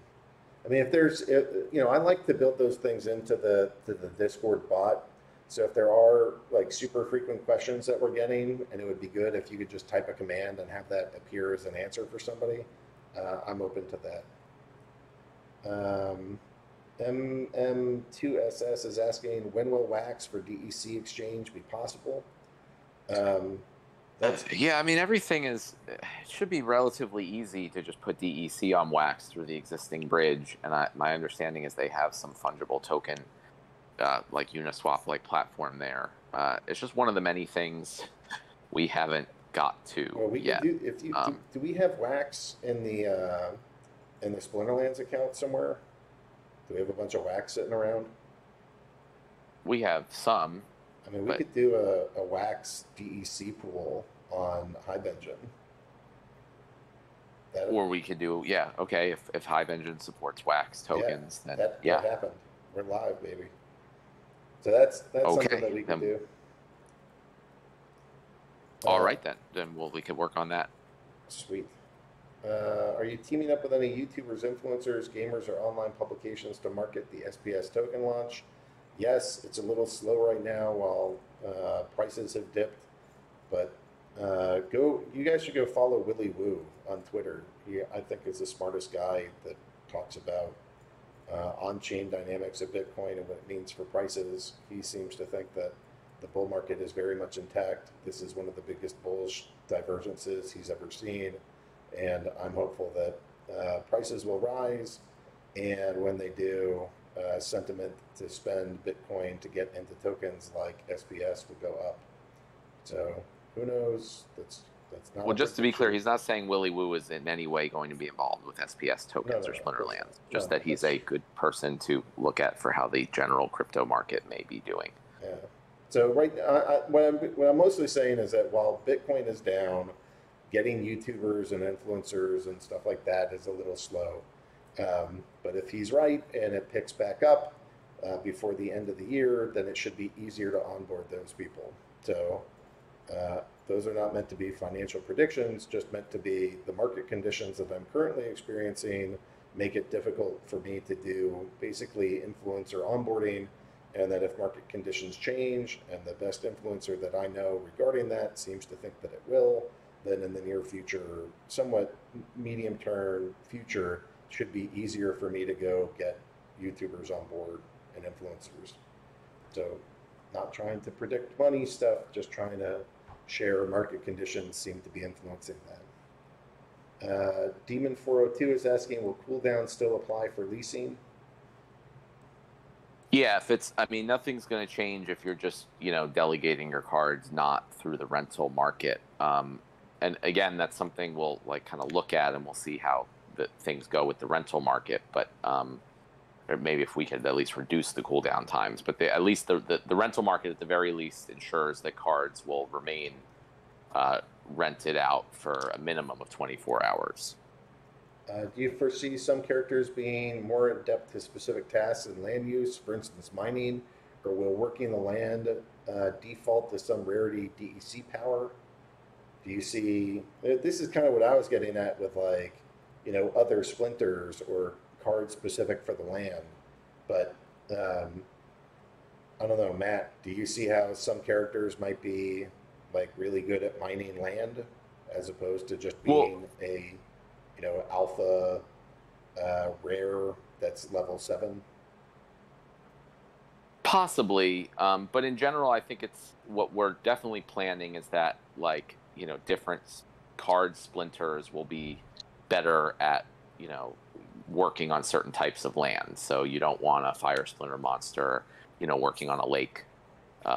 I mean, I like to build those things into the Discord bot. So if there are super frequent questions that we're getting, and it would be good if you could just type a command and have that appear as an answer for somebody, I'm open to that. MM2SS is asking, when will wax for DEC exchange be possible? Yeah, I mean, it should be relatively easy to just put DEC on wax through the existing bridge. And my understanding is they have some fungible token, like Uniswap-like platform there. It's just one of the many things we haven't got to Well, we yet. could do if you do we have wax in the Splinterlands account somewhere? Do we have a bunch of wax sitting around? We have some, I mean, we but could do a wax DEC pool on Hive Engine. That or we could do, yeah, okay, if Hive Engine supports wax tokens, then that yeah. happened. We're live, baby. So that's something Okay, that we could do. All right then we could work on that. Sweet. Are you teaming up with any YouTubers, influencers, gamers, or online publications to market the SPS token launch? Yes, it's a little slow right now while prices have dipped, but you guys should go follow Willy Woo on Twitter. He, I think, is the smartest guy that talks about on-chain dynamics of Bitcoin and what it means for prices. He seems to think that the bull market is very much intact. This is one of the biggest bullish divergences he's ever seen, and I'm hopeful that prices will rise, and when they do, sentiment to spend Bitcoin to get into tokens like SPS would go up. So who knows? That's not. Well, just to be clear, he's not saying Willy Woo is in any way going to be involved with SPS tokens or Splinterlands. Just that he's a good person to look at for how the general crypto market may be doing. Yeah. So right now, what I'm mostly saying is that while Bitcoin is down, getting YouTubers and influencers and stuff like that is a little slow. But if he's right and it picks back up before the end of the year, then it should be easier to onboard those people. So those are not meant to be financial predictions, just meant to be the market conditions that I'm currently experiencing make it difficult for me to do basically influencer onboarding, and that if market conditions change and the best influencer that I know regarding that seems to think that it will, then in the near future, somewhat medium term future, should be easier for me to go get YouTubers on board and influencers. So not trying to predict money stuff, just trying to share market conditions seem to be influencing that. Demon402 is asking, will cooldown still apply for leasing? Yeah, nothing's going to change if you're just, delegating your cards not through the rental market. And again, that's something we'll kind of look at, and we'll see how things go with the rental market. But or maybe if we could at least reduce the cooldown times. But at least the rental market at the very least ensures that cards will remain rented out for a minimum of 24 hours. Do you foresee some characters being more adept to specific tasks and land use, for instance, mining, or will working the land default to some rarity DEC power? Do you see, this is kind of what I was getting at with other splinters or cards specific for the land. But I don't know, Matt, do you see how some characters might be really good at mining land as opposed to just being a alpha rare that's level 7? Possibly, but in general, I think it's what we're definitely planning is that different card splinters will be better at working on certain types of land. So you don't want a fire splinter monster working on a lake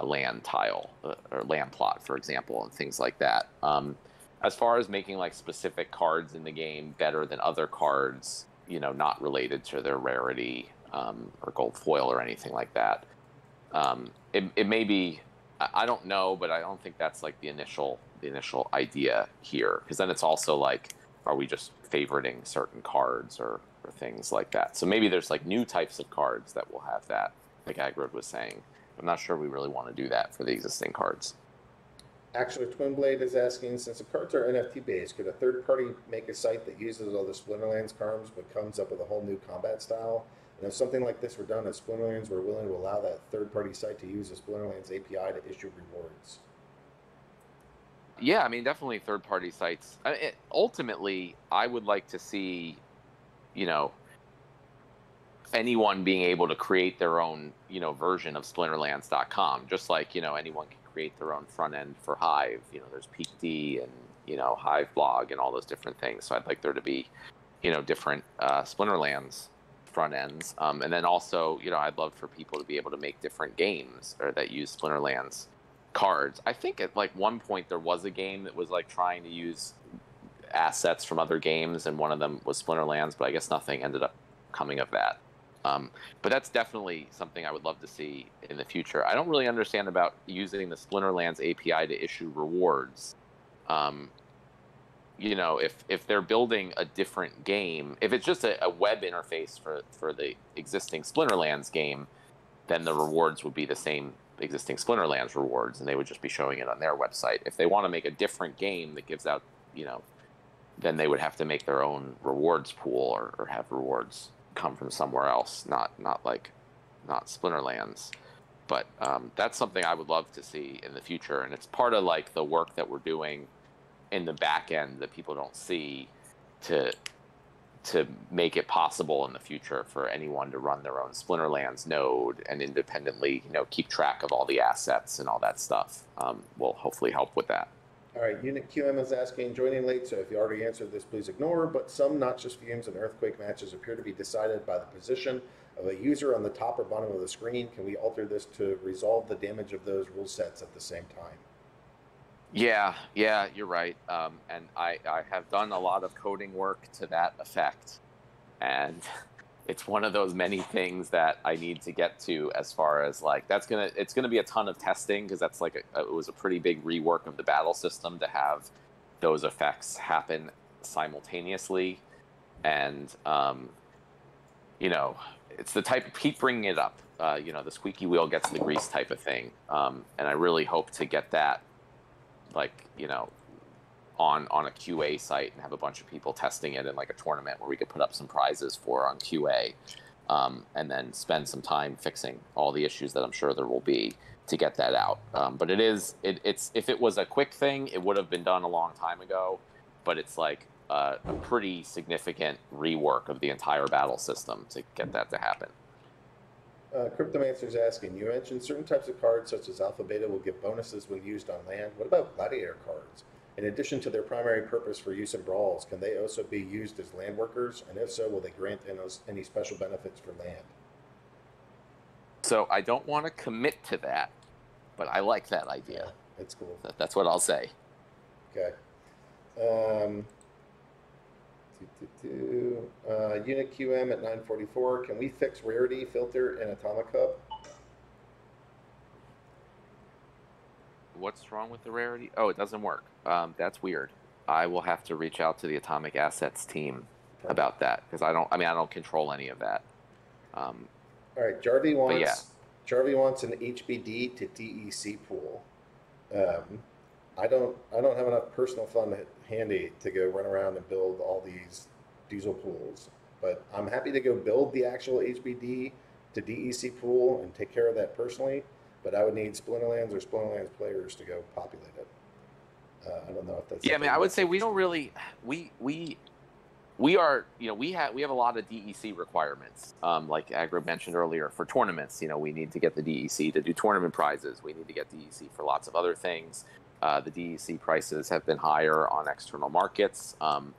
land tile or land plot, for example, and things like that. As far as making specific cards in the game better than other cards, not related to their rarity or gold foil or anything like that, it may be, I don't know, but I don't think that's the initial idea here, because then it's also are we just favoriting certain cards or things like that? So maybe there's new types of cards that will have that, like Aggroed was saying. I'm not sure we really want to do that for the existing cards. Actually, Twinblade is asking, since the cards are NFT based, could a third party make a site that uses all the Splinterlands cards but comes up with a whole new combat style? And if something like this were done at Splinterlands, we're willing to allow that third party site to use the Splinterlands API to issue rewards. Yeah, definitely third party sites. Ultimately, I would like to see, anyone being able to create their own, version of Splinterlands.com, just like, anyone can create their own front end for Hive. There's PeakD and, Hive blog and all those different things. So I'd like there to be, different Splinterlands front ends. And then also, I'd love for people to be able to make different games or that use Splinterlands cards. I think at like one point there was a game that was like trying to use assets from other games, and one of them was Splinterlands, but I guess nothing ended up coming of that. But that's definitely something I would love to see in the future. I don't really understand about using the Splinterlands API to issue rewards. You know, if they're building a different game, if it's just a web interface for the existing Splinterlands game, then the rewards would be the same existing Splinterlands rewards, and they would just be showing it on their website. If they want to make a different game that gives out, you know, then they would have to make their own rewards pool, or have rewards come from somewhere else, not Splinterlands. But that's something I would love to see in the future, and it's part of like the work that we're doing in the back end that people don't see to make it possible in the future for anyone to run their own Splinterlands node and independently, you know, keep track of all the assets and all that stuff. Will hopefully help with that. All right, Unit QM is asking, joining late, so if you already answered this, please ignore, but some Noxious Fumes and Earthquake matches appear to be decided by the position of a user on the top or bottom of the screen. Can we alter this to resolve the damage of those rule sets at the same time? Yeah, you're right. And I have done a lot of coding work to that effect, and it's one of those many things that I need to get to, as far as like it's gonna be a ton of testing, because that's like it was a pretty big rework of the battle system to have those effects happen simultaneously, and you know, it's the type, keep bringing it up, you know, the squeaky wheel gets the grease type of thing, and I really hope to get that, like, you know, on a QA site and have a bunch of people testing it in like a tournament where we could put up some prizes for on QA, and then spend some time fixing all the issues that I'm sure there will be to get that out. But it's if it was a quick thing, it would have been done a long time ago, but it's like a pretty significant rework of the entire battle system to get that to happen. Cryptomancer's asking, you mentioned certain types of cards such as Alpha Beta will give bonuses when used on land. What about Gladiator cards? In addition to their primary purpose for use in brawls, can they also be used as land workers? And if so, will they grant any special benefits for land? So I don't want to commit to that, but I like that idea. Yeah, that's cool. That's what I'll say. Okay. Unit QM at 944. Can we fix rarity filter in Atomic Hub? What's wrong with the rarity? Oh, it doesn't work. That's weird. I will have to reach out to the Atomic Assets team about that, because I don't control any of that. All right, Jarvie wants an HBD to DEC pool. I don't have enough personal fund handy to go run around and build all these diesel pools, but I'm happy to go build the actual HBD to DEC pool and take care of that personally. But I would need Splinterlands or Splinterlands players to go populate it. I don't know if that's. Yeah, I mean, I would say we don't really we are, you know, we have a lot of DEC requirements. Like Aggroed mentioned earlier, for tournaments, you know, we need to get the DEC to do tournament prizes. We need to get DEC for lots of other things. The DEC prices have been higher on external markets, and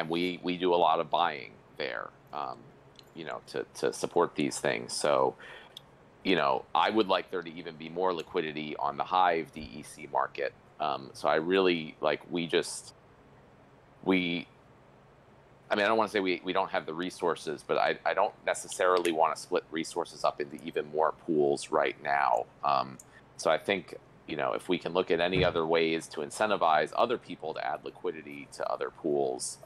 we do a lot of buying there, you know, to support these things. So, you know, I would like there to even be more liquidity on the Hive DEC market. So I really like, I mean, I don't want to say we don't have the resources, but I don't necessarily want to split resources up into even more pools right now. So I think, you know, if we can look at any other ways to incentivize other people to add liquidity to other pools,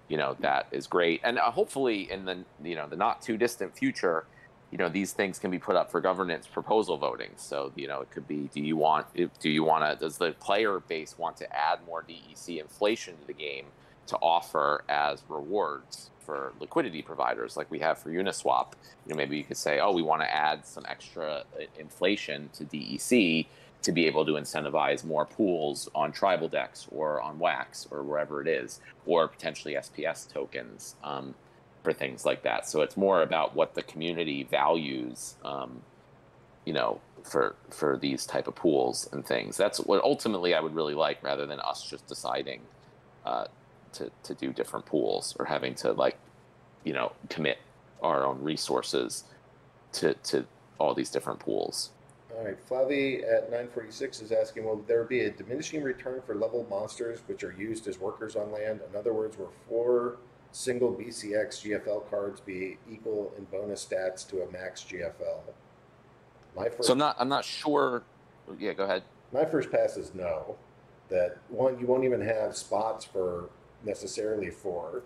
you know, that is great. And hopefully in the, you know, the not too distant future, you know, these things can be put up for governance proposal voting. So, you know, it could be, does the player base want to add more DEC inflation to the game to offer as rewards for liquidity providers like we have for Uniswap? You know, maybe you could say, oh, we want to add some extra inflation to DEC to be able to incentivize more pools on tribal decks or on Wax or wherever it is, or potentially SPS tokens for things like that. So it's more about what the community values, you know, for these type of pools and things. That's what ultimately I would really like, rather than us just deciding to do different pools or having to, like, you know, commit our own resources to all these different pools. All right, Flavi at 946 is asking, will there be a diminishing return for level monsters which are used as workers on land? In other words, will 4 single BCX GFL cards be equal in bonus stats to a max GFL? So I'm not sure. Yeah, go ahead. My first pass is no. That one, you won't even have spots for necessarily 4,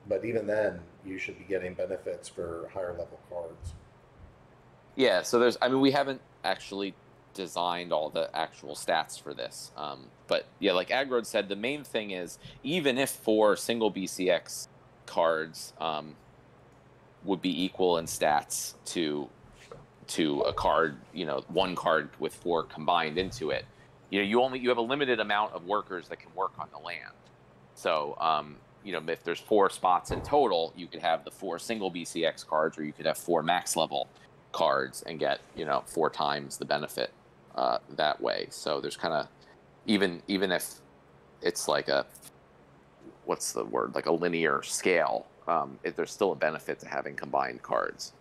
but even then, you should be getting benefits for higher level cards. Yeah, so we haven't actually designed all the actual stats for this. But yeah, like Aggroed said, the main thing is even if 4 single BCX cards would be equal in stats to a card, one card with 4 combined into it, you have a limited amount of workers that can work on the land. So if there's 4 spots in total, you could have the 4 single BCX cards, or you could have 4 max level cards and get 4 times the benefit that way. So there's kind of even if it's like a linear scale, there's still a benefit to having combined cards.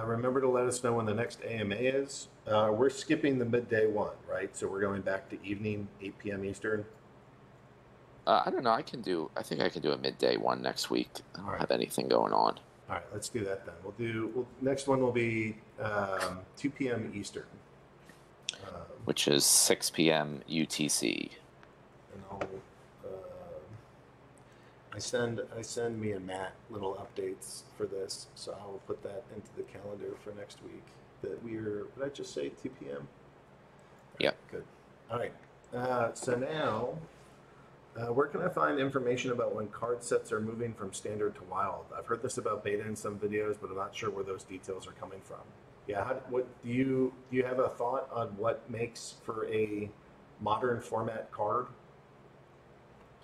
Remember to let us know when the next AMA is. We're skipping the midday one, right? So we're going back to evening, 8 p.m. Eastern. I don't know. I think I can do a midday one next week. I don't have anything going on. All right, let's do that then. Next one will be 2 p.m. Eastern, which is 6 p.m. UTC. And I send me and Matt little updates for this, so I will put that into the calendar for next week. Did I just say 2 p.m.? Yeah. Good. All right. So now, where can I find information about when card sets are moving from standard to wild? I've heard this about beta in some videos, but I'm not sure where those details are coming from. Yeah, what do you have a thought on what makes for a modern format card?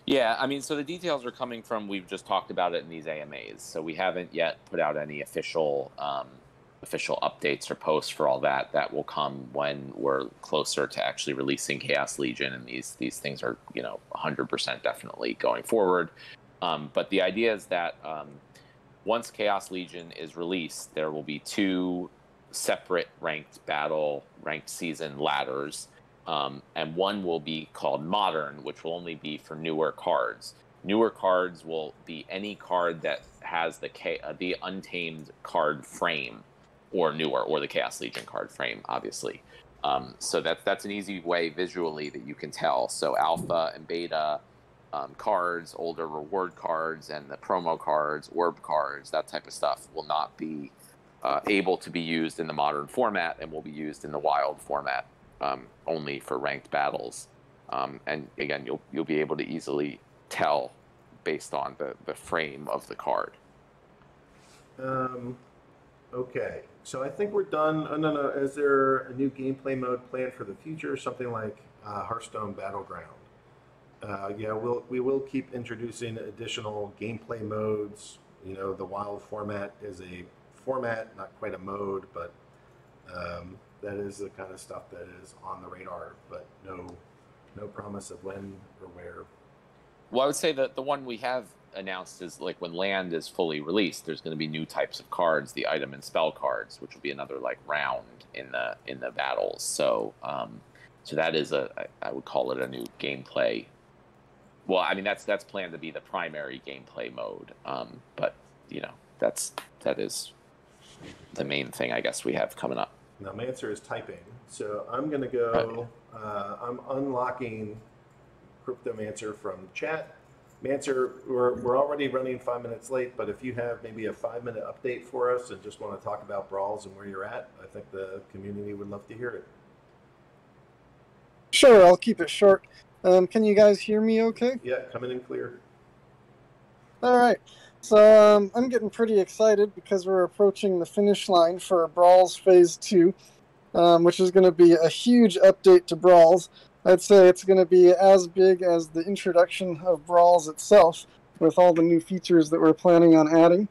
Yeah, so the details are coming from, we've just talked about it in these AMAs, so we haven't yet put out any official updates or posts for all that. That will come when we're closer to actually releasing Chaos Legion, and these things are 100% definitely going forward. But the idea is that once Chaos Legion is released, there will be 2 separate ranked season ladders, and one will be called Modern, which will only be for newer cards. Newer cards will be any card that has the Untamed card frame, or newer, or the Chaos Legion card frame, obviously. So that's an easy way visually that you can tell. So alpha and beta cards, older reward cards, and the promo cards, orb cards, that type of stuff will not be able to be used in the modern format, and will be used in the wild format only for ranked battles. And again, you'll be able to easily tell based on the frame of the card. Okay, so I think we're done. Oh, no. Is there a new gameplay mode planned for the future? Something like Hearthstone Battleground? Yeah, we will keep introducing additional gameplay modes. The wild format is a format, not quite a mode, but that is the kind of stuff that is on the radar, but no promise of when or where. Well, I would say that the one we have announced is like when land is fully released, there's going to be new types of cards, the item and spell cards, which will be another round in the battles. So so that is I would call it a new gameplay. Well, that's planned to be the primary gameplay mode. But that is the main thing I guess we have coming up. Now Mancer is typing, so I'm going to go. I'm unlocking Cryptomancer from chat. Mancer, we're already running 5 minutes late, but if you have maybe a 5-minute update for us and just want to talk about brawls and where you're at, I think the community would love to hear it. Sure, I'll keep it short. Can you guys hear me okay? Yeah, coming in clear. All right. So I'm getting pretty excited because we're approaching the finish line for Brawls Phase 2, which is going to be a huge update to Brawls. I'd say it's going to be as big as the introduction of Brawls itself, with all the new features that we're planning on adding.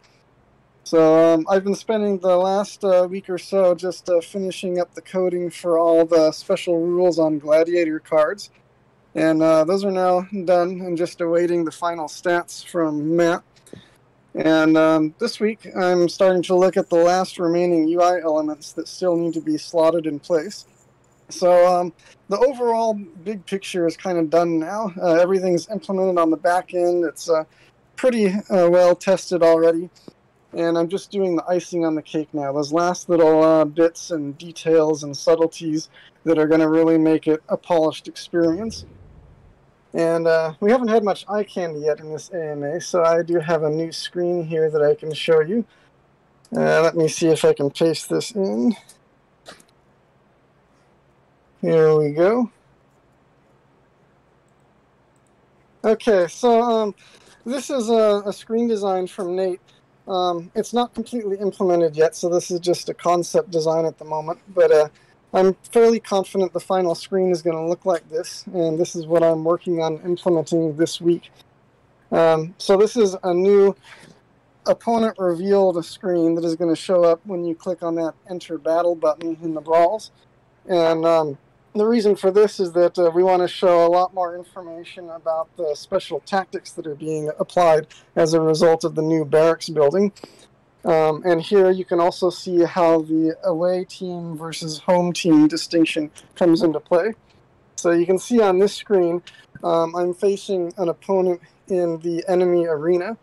So I've been spending the last week or so just finishing up the coding for all the special rules on Gladiator cards. And those are now done and just awaiting the final stats from Matt. And this week, I'm starting to look at the last remaining UI elements that still need to be slotted in place. So the overall big picture is kind of done now. Everything's implemented on the back end. It's pretty well tested already. And I'm just doing the icing on the cake now. Those last little bits and details and subtleties that are going to really make it a polished experience. And we haven't had much eye candy yet in this AMA, so I do have a new screen here that I can show you. Let me see if I can paste this in. Here we go. Okay, so this is a screen design from Nate. It's not completely implemented yet, so this is just a concept design at the moment, but I'm fairly confident the final screen is going to look like this, and this is what I'm working on implementing this week. So this is a new opponent revealed screen that is going to show up when you click on that Enter Battle button in the Brawls. And the reason for this is that we want to show a lot more information about the special tactics that are being applied as a result of the new barracks building. And here you can also see how the away team versus home team distinction comes into play. So you can see on this screen, I'm facing an opponent in the enemy arena,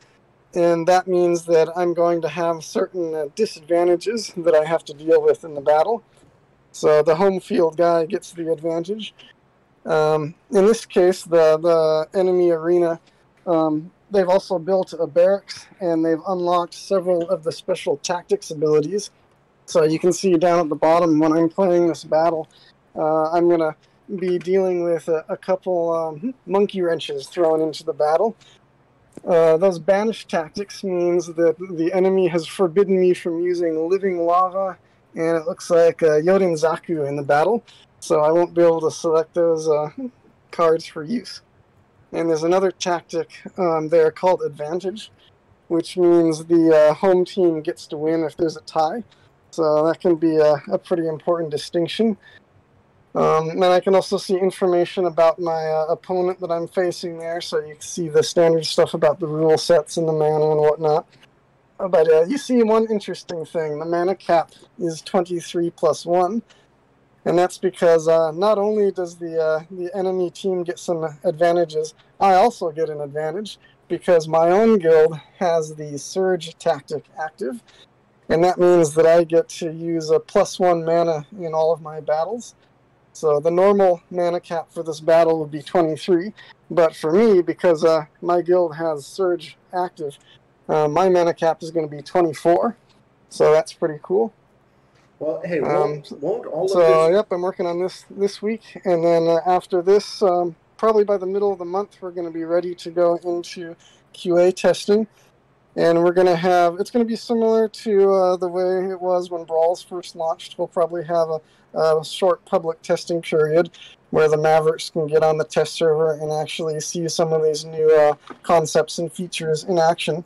and that means that I'm going to have certain disadvantages that I have to deal with in the battle. So the home field guy gets the advantage. In this case, the enemy arena, they've also built a barracks, and they've unlocked several of the special tactics abilities. So you can see down at the bottom when I'm playing this battle, I'm going to be dealing with a couple monkey wrenches thrown into the battle. Those banish tactics means that the enemy has forbidden me from using living lava, and it looks like Yorin Zaku in the battle, so I won't be able to select those cards for use. And there's another tactic there called Advantage, which means the home team gets to win if there's a tie. So that can be a pretty important distinction. And I can also see information about my opponent that I'm facing there, so you can see the standard stuff about the rule sets and the mana and whatnot. But you see one interesting thing. The mana cap is 23 plus 1. And that's because not only does the enemy team get some advantages, I also get an advantage because my own guild has the Surge tactic active. And that means that I get to use a +1 mana in all of my battles. So the normal mana cap for this battle would be 23. But for me, because my guild has Surge active, my mana cap is going to be 24, so that's pretty cool. Well, hey, won't all so, of this... Yep, I'm working on this week, and then after this, probably by the middle of the month, we're going to be ready to go into QA testing, and we're going to have, it's going to be similar to the way it was when Brawls first launched. We'll probably have a short public testing period where the Mavericks can get on the test server and actually see some of these new concepts and features in action.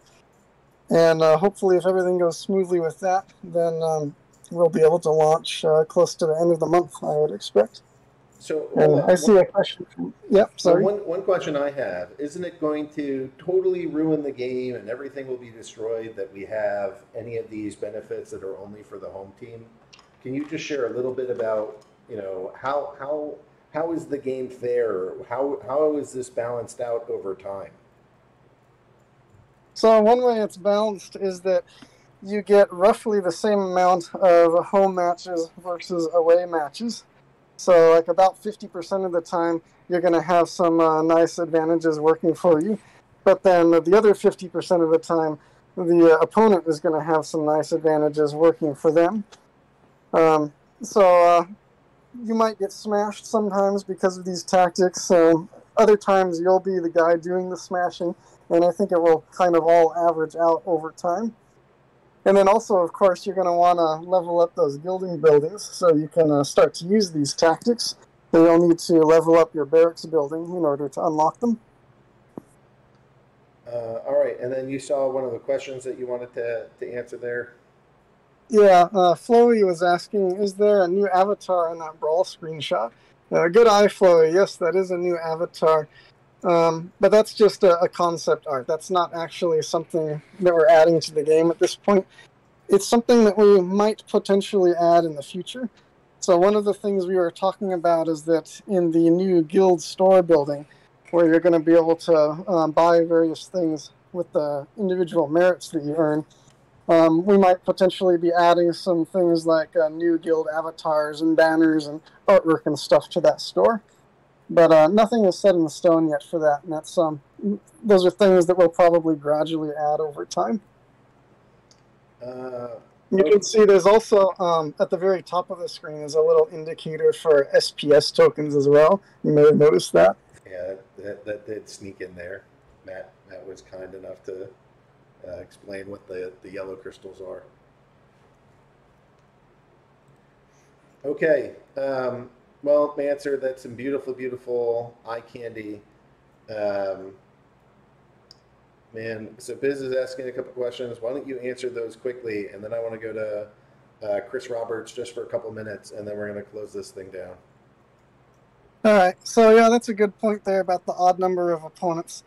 And hopefully, if everything goes smoothly with that, then we'll be able to launch close to the end of the month, I would expect. So, and I see a question. Yep, sorry. So one question I have, isn't it going to totally ruin the game and everything will be destroyed that we have any of these benefits that are only for the home team? Can you just share a little bit about, how is the game fair? How is this balanced out over time? So one way it's balanced is that you get roughly the same amount of home matches versus away matches. So like about 50% of the time, you're going to have some nice advantages working for you. But then the other 50% of the time, the opponent is going to have some nice advantages working for them. So you might get smashed sometimes because of these tactics. Other times you'll be the guy doing the smashing, and I think it will kind of all average out over time. And then also, of course, you're going to want to level up those gilding buildings so you can start to use these tactics. So you'll need to level up your barracks building in order to unlock them. All right, and then you saw one of the questions that you wanted to answer there? Yeah, Floey was asking, is there a new avatar in that Brawl screenshot? Good eye, Floey. Yes, that is a new avatar. But that's just a concept art. That's not actually something that we're adding to the game at this point. It's something that we might potentially add in the future. So one of the things we were talking about is that in the new guild store building, where you're going to be able to buy various things with the individual merits that you earn, we might potentially be adding some things like new guild avatars and banners and artwork and stuff to that store. But nothing is set in stone yet for that, and that's those are things that we'll probably gradually add over time. You can see there's also at the very top of the screen is a little indicator for SPS tokens as well. You may have noticed that. Yeah, that did sneak in there. Matt was kind enough to explain what the yellow crystals are. Okay. Well, Manser, that's some beautiful, beautiful eye candy. Man, so Biz is asking a couple questions. Why don't you answer those quickly, and then I want to go to Chris Roberts just for a couple minutes, and then we're going to close this thing down. All right. So yeah, that's a good point there about the odd number of opponents.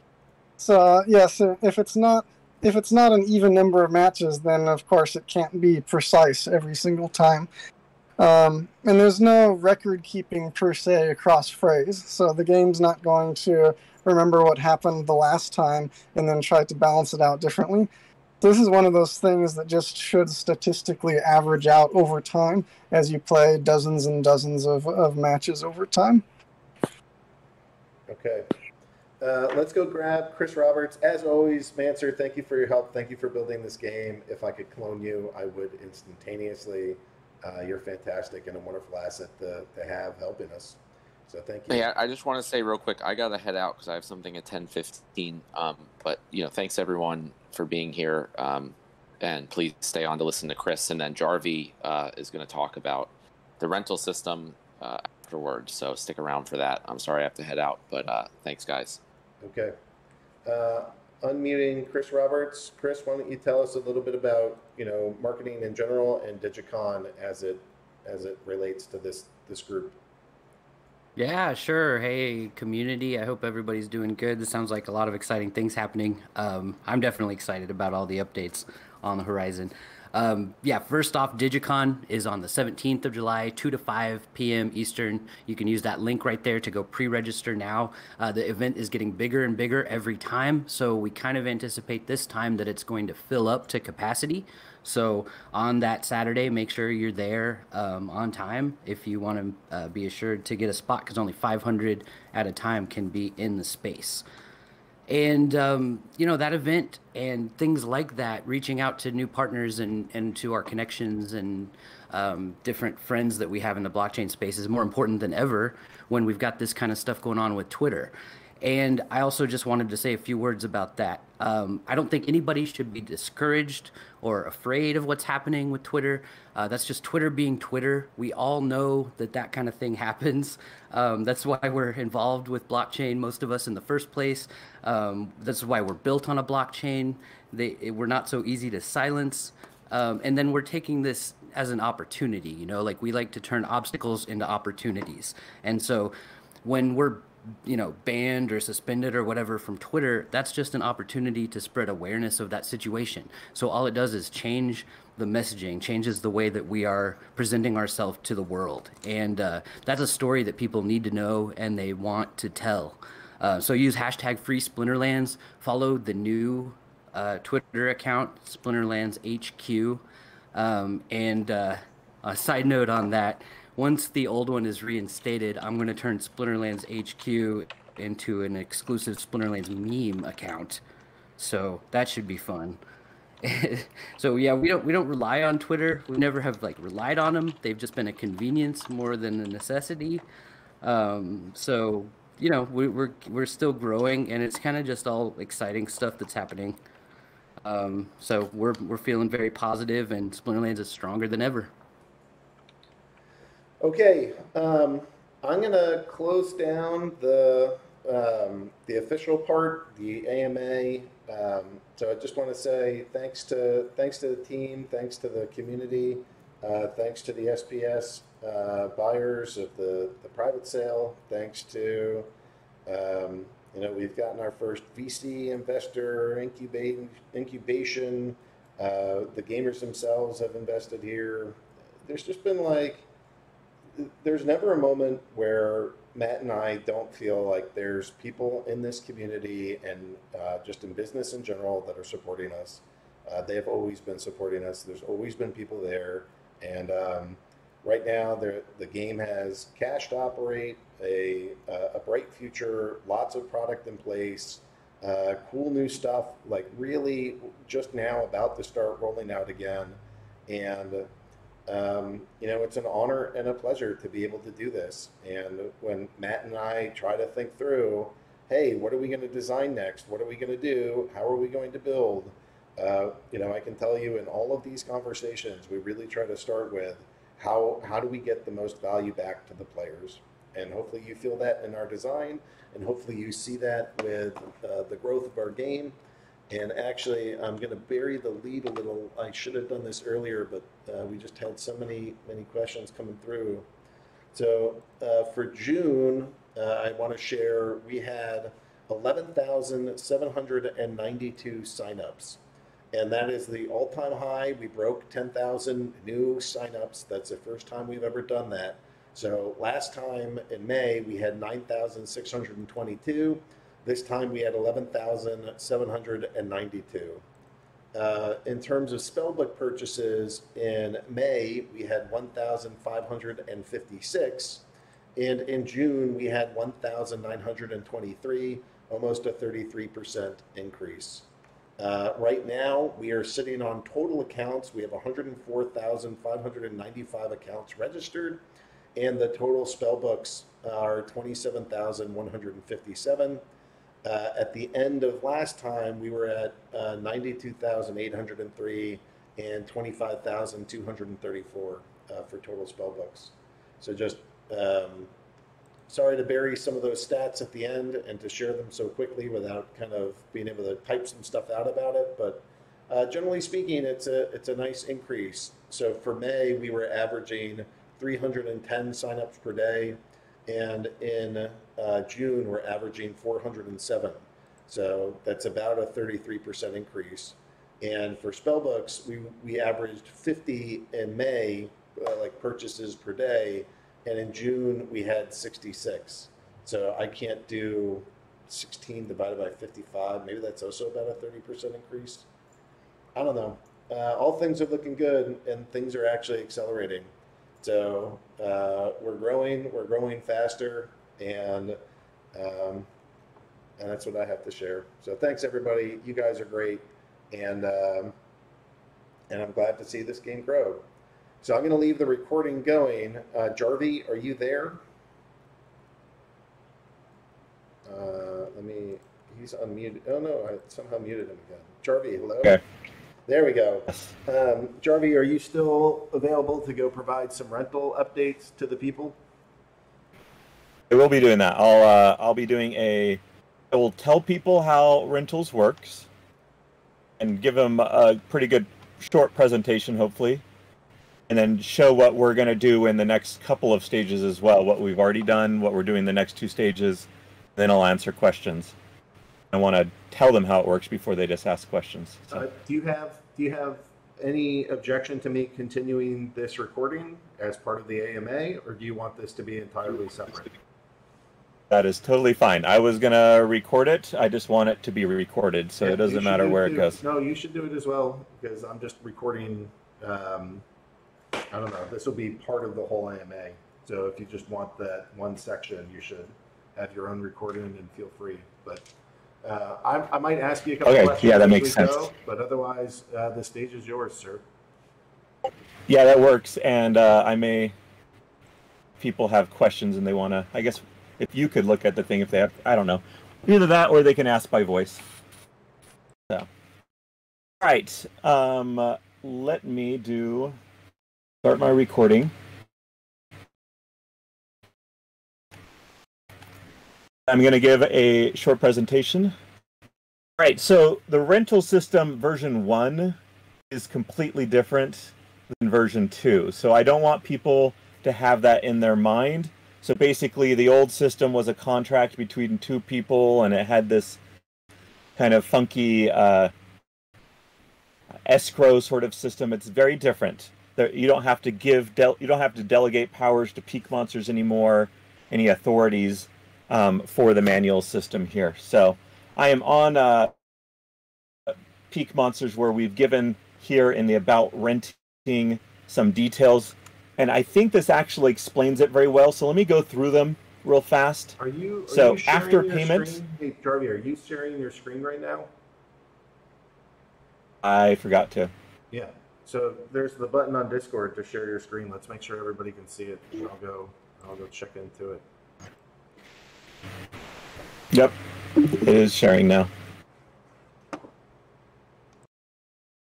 So yes, if it's not an even number of matches, then of course it can't be precise every single time. And there's no record keeping per se across phrase, so the game's not going to remember what happened the last time and then try to balance it out differently. This is one of those things that just should statistically average out over time as you play dozens and dozens of matches over time. Okay. Let's go grab Chris Roberts. As always, Manser, thank you for your help. Thank you for building this game. If I could clone you, I would instantaneously. You're fantastic and a wonderful asset to have helping us. So thank you. Yeah, I just want to say real quick, I got to head out because I have something at 10:15. But, thanks everyone for being here. And please stay on to listen to Chris. And then Jarvie is going to talk about the rental system afterwards. So stick around for that. I'm sorry I have to head out, but thanks, guys. Okay. Unmuting Chris Roberts. Chris, why don't you tell us a little bit about marketing in general and Digicon as it relates to this group? Yeah, sure. Hey, community. I hope everybody's doing good. This sounds like a lot of exciting things happening. I'm definitely excited about all the updates on the horizon. Yeah, first off, Digicon is on the 17th of July, 2 to 5 p.m. Eastern. You can use that link right there to go pre-register now. The event is getting bigger and bigger every time, so we kind of anticipate this time that it's going to fill up to capacity. So on that Saturday, make sure you're there on time if you want to be assured to get a spot, because only 500 at a time can be in the space. And, that event and things like that, reaching out to new partners and to our connections and different friends that we have in the blockchain space is more important than ever when we've got this kind of stuff going on with Twitter. And I also just wanted to say a few words about that. I don't think anybody should be discouraged or afraid of what's happening with Twitter. That's just Twitter being Twitter. We all know that kind of thing happens. That's why we're involved with blockchain, most of us in the first place. That's why we're built on a blockchain. We're not so easy to silence. And then we're taking this as an opportunity, like we like to turn obstacles into opportunities. And so when we're banned or suspended or whatever from Twitter, that's just an opportunity to spread awareness of that situation. So all it does is change the messaging, changes the way that we are presenting ourselves to the world. And that's a story that people need to know and they want to tell. So use hashtag #FreeSplinterlands, follow the new Twitter account, Splinterlands HQ. And a side note on that, once the old one is reinstated, I'm going to turn Splinterlands HQ into an exclusive Splinterlands meme account. So that should be fun. So yeah, we don't rely on Twitter. We never have relied on them. They've just been a convenience more than a necessity. So we're still growing, and it's kind of just all exciting stuff that's happening. So we're feeling very positive, and Splinterlands is stronger than ever. Okay, I'm going to close down the official part, the AMA. So I just want to say thanks to the team, thanks to the community, thanks to the SPS buyers of the private sale, thanks to We've gotten our first VC investor incubation. The gamers themselves have invested here. There's just been there's never a moment where Matt and I don't feel like there's people in this community and just in business in general that are supporting us. They have always been supporting us. There's always been people there. And right now, the game has cash to operate, a bright future, lots of product in place, cool new stuff, really just now about to start rolling out again. And it's an honor and a pleasure to be able to do this. And when Matt and I try to think through, hey, what are we going to design next? What are we going to do? How are we going to build? I can tell you in all of these conversations, we really try to start with how do we get the most value back to the players? And hopefully you feel that in our design, and hopefully you see that with the growth of our game. And actually, I'm going to bury the lead a little. I should have done this earlier, but we just had so many questions coming through. So for June, I want to share we had 11,792 signups. And that is the all-time high. We broke 10,000 new signups. That's the first time we've ever done that. So last time in May, we had 9,622. This time we had 11,792. In terms of spellbook purchases, in May, we had 1,556. And in June, we had 1,923, almost a 33% increase. Right now, we are sitting on total accounts. We have 104,595 accounts registered, and the total spellbooks are 27,157. At the end of last time, we were at 92,803 and 25,234 for total spellbooks. So just sorry to bury some of those stats at the end and to share them so quickly without kind of being able to type some stuff out about it. But generally speaking, it's a nice increase. So for May, we were averaging 310 signups per day. And in June, we're averaging 407. So that's about a 33% increase. And for spellbooks, we averaged 50 in May, purchases per day. And in June, we had 66. So I can't do 16 divided by 55. Maybe that's also about a 30% increase. I don't know. All things are looking good, and things are actually accelerating. So we're growing faster, and that's what I have to share. So thanks, everybody. You guys are great, and I'm glad to see this game grow. So I'm going to leave the recording going. Jarvie, are you there? He's unmuted. Oh no, I somehow muted him again. Jarvie, hello? Okay. There we go. Jarvie, are you still available to go provide some rental updates to the people? I will be doing that. I'll be doing I will tell people how rentals works and give them a pretty good short presentation, hopefully, and then show what we're going to do in the next couple of stages as well, what we've already done, what we're doing the next two stages. Then I'll answer questions. I want to tell them how it works before they just ask questions. So. Do you have any objection to me continuing this recording as part of the AMA, or do you want this to be entirely separate? That is totally fine. I was going to record it. I just want it to be recorded, so yeah, it doesn't matter where it goes. No, you should do it as well, because I'm just recording, I don't know, this will be part of the whole AMA. So if you just want that one section, you should have your own recording and feel free. But I might ask you a couple questions. Yeah, that makes sense. But otherwise, the stage is yours, sir. Yeah, that works. And people have questions and they want to, I guess, if you could look at the thing, if they have, I don't know, either that or they can ask by voice. So, all right, let me start my recording. I'm going to give a short presentation. All right, so the rental system version 1 is completely different than version 2. So I don't want people to have that in their mind. So basically, the old system was a contract between two people, and it had this kind of funky escrow sort of system. It's very different. You don't have to you don't have to delegate powers to Peakmonsters anymore, any authorities for the manual system here. So I am on Peakmonsters, where we've given here in the about renting some details, and I think this actually explains it very well. So let me go through them real fast. Are you after sharing payment? Screen? Hey, Jarvie, are you sharing your screen right now? I forgot to. Yeah. So there's the button on Discord to share your screen. Let's make sure everybody can see it. And I'll go check into it. Yep, it is sharing now.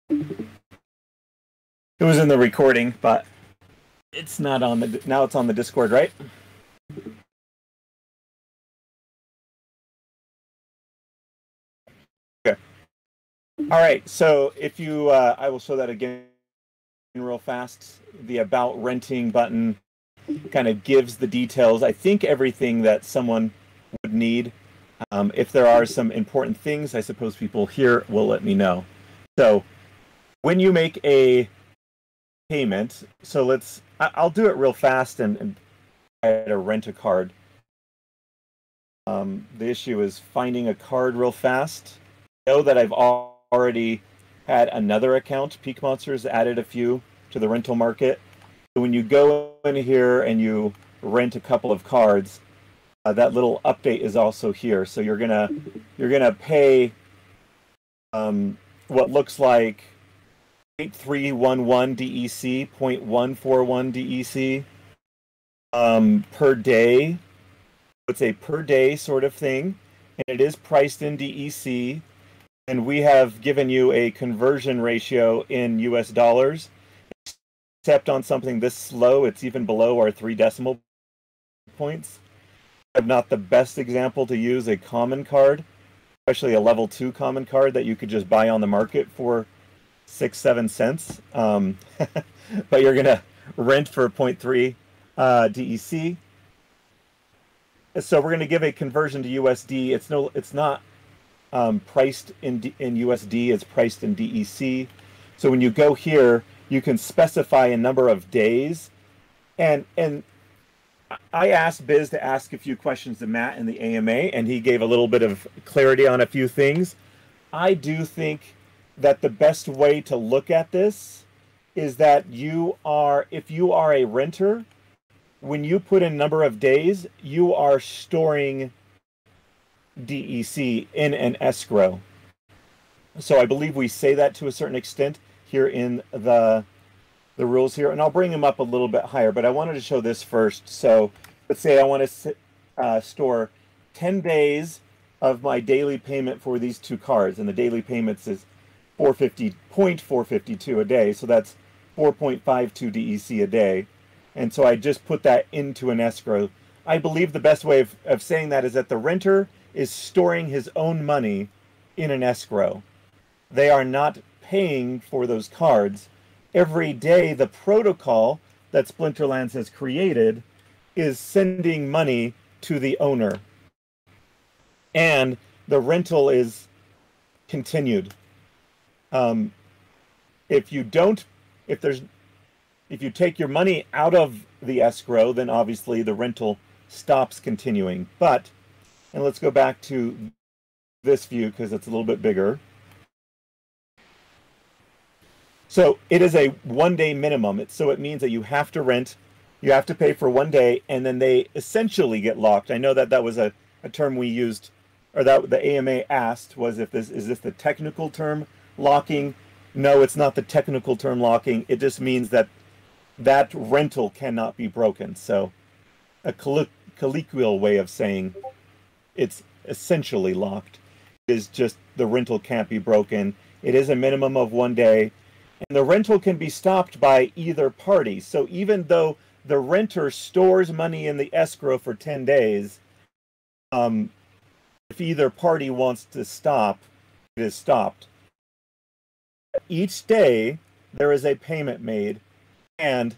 It was in the recording, but it's not on the, now it's on the Discord, right? Okay. All right, so if you, I will show that again real fast. The About Renting button kind of gives the details. I think everything that someone would need. If there are some important things, I suppose people here will let me know. So when you make a payment, so I'll do it real fast and try to rent a card. The issue is finding a card real fast. I know that I've already had another account. Peakmonsters added a few to the rental market. So when you go in here and you rent a couple of cards, that little update is also here. So you're gonna pay what looks like 8311 DEC, 0.141 DEC per day. It's a per day sort of thing, and it is priced in DEC. And we have given you a conversion ratio in US dollars. Except on something this slow, it's even below our 3 decimal points. I have not the best example to use a common card, especially a level 2 common card that you could just buy on the market for 6-7 cents. But you're gonna rent for 0.3 DEC. So we're gonna give a conversion to USD. It's not priced in USD. It's priced in DEC. So when you go here, you can specify a number of days, and I asked Biz to ask a few questions to Matt in the AMA, and he gave a little bit of clarity on a few things. I do think that the best way to look at this is that if you are a renter, when you put in number of days, you are storing DEC in an escrow. So I believe we say that to a certain extent here in the rules here, and I'll bring them up a little bit higher, but I wanted to show this first. So let's say I want to store 10 days of my daily payment for these two cards, and the daily payments is 450.452 a day, so that's 4.52 DEC a day. And so I just put that into an escrow. I believe the best way of saying that is that the renter is storing his own money in an escrow. They are not paying for those cards. Every day, the protocol that Splinterlands has created is sending money to the owner. And the rental is continued. If you take your money out of the escrow, then obviously the rental stops continuing. And let's go back to this view because it's a little bit bigger. So it is a 1 day minimum. So it means that you have to rent, you have to pay for 1 day, and then they essentially get locked. I know that was a term we used, or that the AMA asked, is this the technical term locking? No, it's not the technical term locking. It just means that rental cannot be broken. So a colloquial way of saying it's essentially locked is just the rental can't be broken. It is a minimum of 1 day. And the rental can be stopped by either party. So even though the renter stores money in the escrow for 10 days, if either party wants to stop, it is stopped. Each day, there is a payment made, and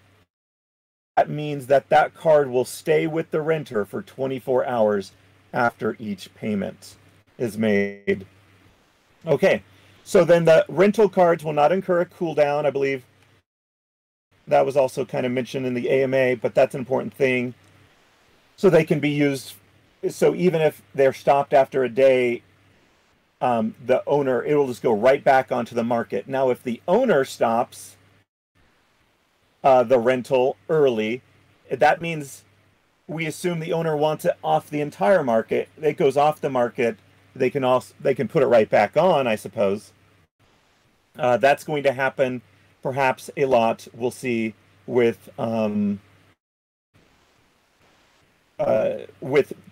that means that that card will stay with the renter for 24 hours after each payment is made. Okay, so then the rental cards will not incur a cooldown. I believe that was also kind of mentioned in the AMA, but that's an important thing. So they can be used, so even if they're stopped after a day, the owner, it will just go right back onto the market. Now, if the owner stops the rental early, that means we assume the owner wants it off the entire market. It goes off the market. They can put it right back on, I suppose. That's going to happen perhaps a lot. We'll see with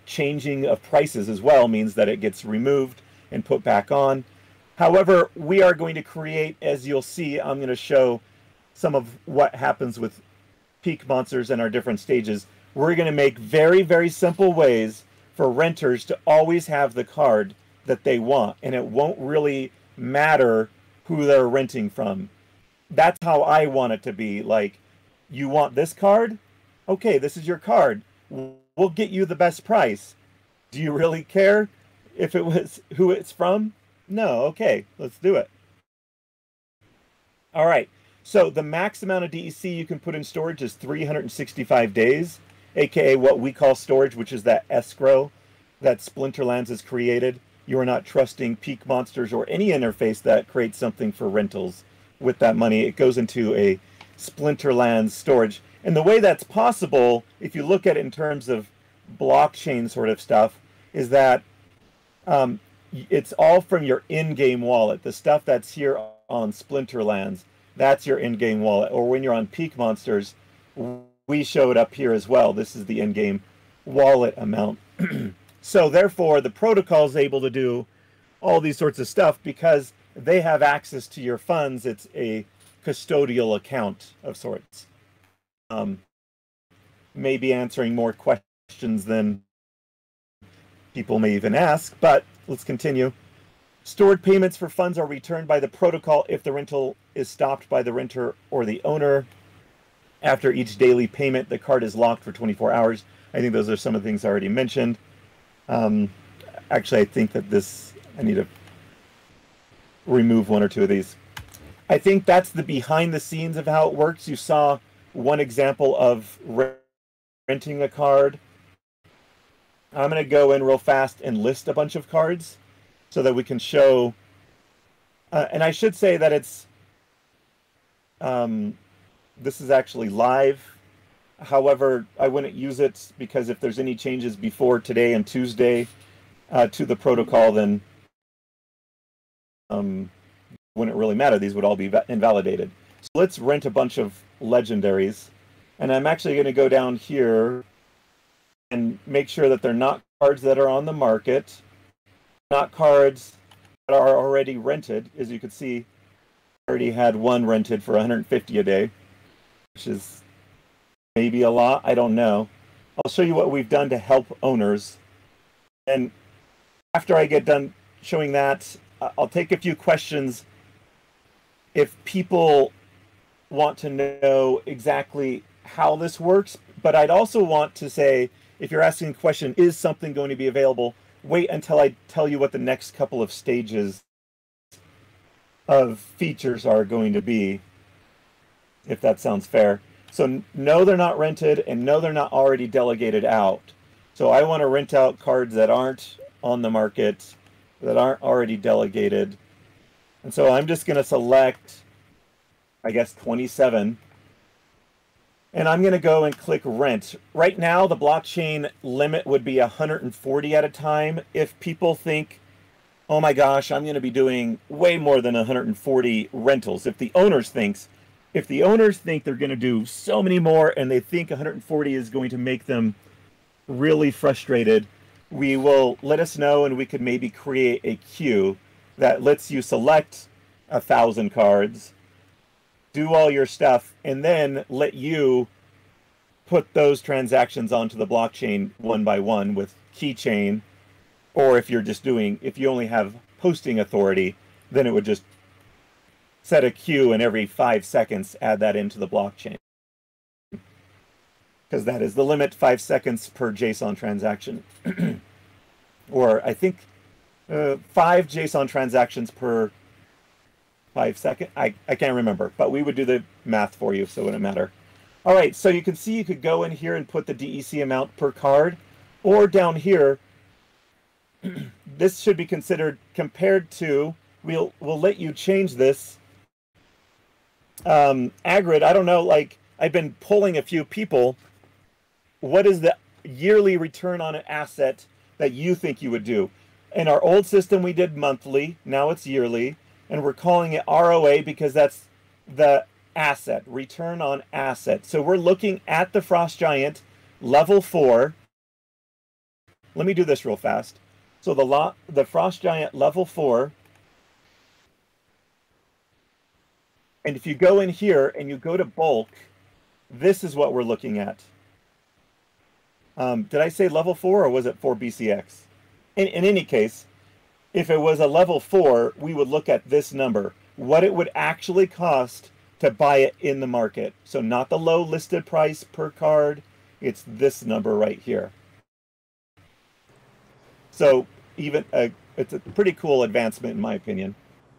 changing of prices as well, means that it gets removed and put back on. However, we are going to create, as you'll see, I'm going to show some of what happens with Peakmonsters and our different stages. We're going to make very, very simple ways for renters to always have the card that they want, and it won't really matter who they're renting from. That's how I want it to be. Like, you want this card? Okay, this is your card. We'll get you the best price. Do you really care if it was who it's from? No. Okay, let's do it. All right. So the max amount of DEC you can put in storage is 365 days, aka what we call storage, which is that escrow that Splinterlands has created. You are not trusting Peakmonsters or any interface that creates something for rentals with that money. It goes into a Splinterlands storage. And the way that's possible, if you look at it in terms of blockchain sort of stuff, is that it's all from your in-game wallet. The stuff that's here on Splinterlands, that's your in-game wallet. Or when you're on Peakmonsters, we show it up here as well. This is the in-game wallet amount. So therefore, the protocol is able to do all these sorts of stuff because they have access to your funds. It's a custodial account of sorts. Maybe answering more questions than people may even ask, but let's continue. Stored payments for funds are returned by the protocol if the rental is stopped by the renter or the owner. After each daily payment, the card is locked for 24 hours. I think those are some of the things I already mentioned. Actually, I think that I need to remove one or two of these. I think that's the behind the scenes of how it works. You saw one example of renting a card. I'm going to go in real fast and list a bunch of cards so that we can show, and I should say that it's, this is actually live. However, I wouldn't use it because if there's any changes before today and Tuesday to the protocol, then wouldn't really matter. These would all be invalidated. So let's rent a bunch of legendaries. And I'm actually going to go down here and make sure that they're not cards that are on the market, not cards that are already rented. As you can see, I already had one rented for 150 a day, which is maybe a lot. I don't know. I'll show you what we've done to help owners. And after I get done showing that, I'll take a few questions if people want to know exactly how this works. But I'd also want to say, if you're asking a question, is something going to be available? Wait until I tell you what the next couple of stages of features are going to be, if that sounds fair. So no, they're not rented, and no, they're not already delegated out. So I want to rent out cards that aren't on the market, that aren't already delegated. And so I'm just going to select, I guess, 27. And I'm going to go and click rent. Right now, the blockchain limit would be 140 at a time. If people think, oh my gosh, I'm going to be doing way more than 140 rentals. If the owners think they're going to do so many more and they think 140 is going to make them really frustrated, we will let us know and we could maybe create a queue that lets you select 1,000 cards, do all your stuff, and then let you put those transactions onto the blockchain one by one with keychain. Or if you only have posting authority, then it would just set a queue and every 5 seconds add that into the blockchain. because that is the limit, 5 seconds per JSON transaction. Or I think 5 JSON transactions per 5 seconds. I can't remember, but we would do the math for you, so it wouldn't matter. All right, so you can see you could go in here and put the DEC amount per card, or down here, this should be considered compared to, we'll let you change this. Aggroed, I don't know, like, I've been polling a few people. What is the yearly return on an asset that you think you would do? In our old system, we did monthly. Now it's yearly. And we're calling it ROA because that's the asset, return on asset. So we're looking at the Frost Giant level 4. Let me do this real fast. So the Frost Giant level 4. And if you go in here and you go to bulk, this is what we're looking at. Did I say level 4 or was it 4 BCX? In any case, if it was a level 4, we would look at this number, what it would actually cost to buy it in the market. So not the low listed price per card, it's this number right here. So even it's a pretty cool advancement in my opinion.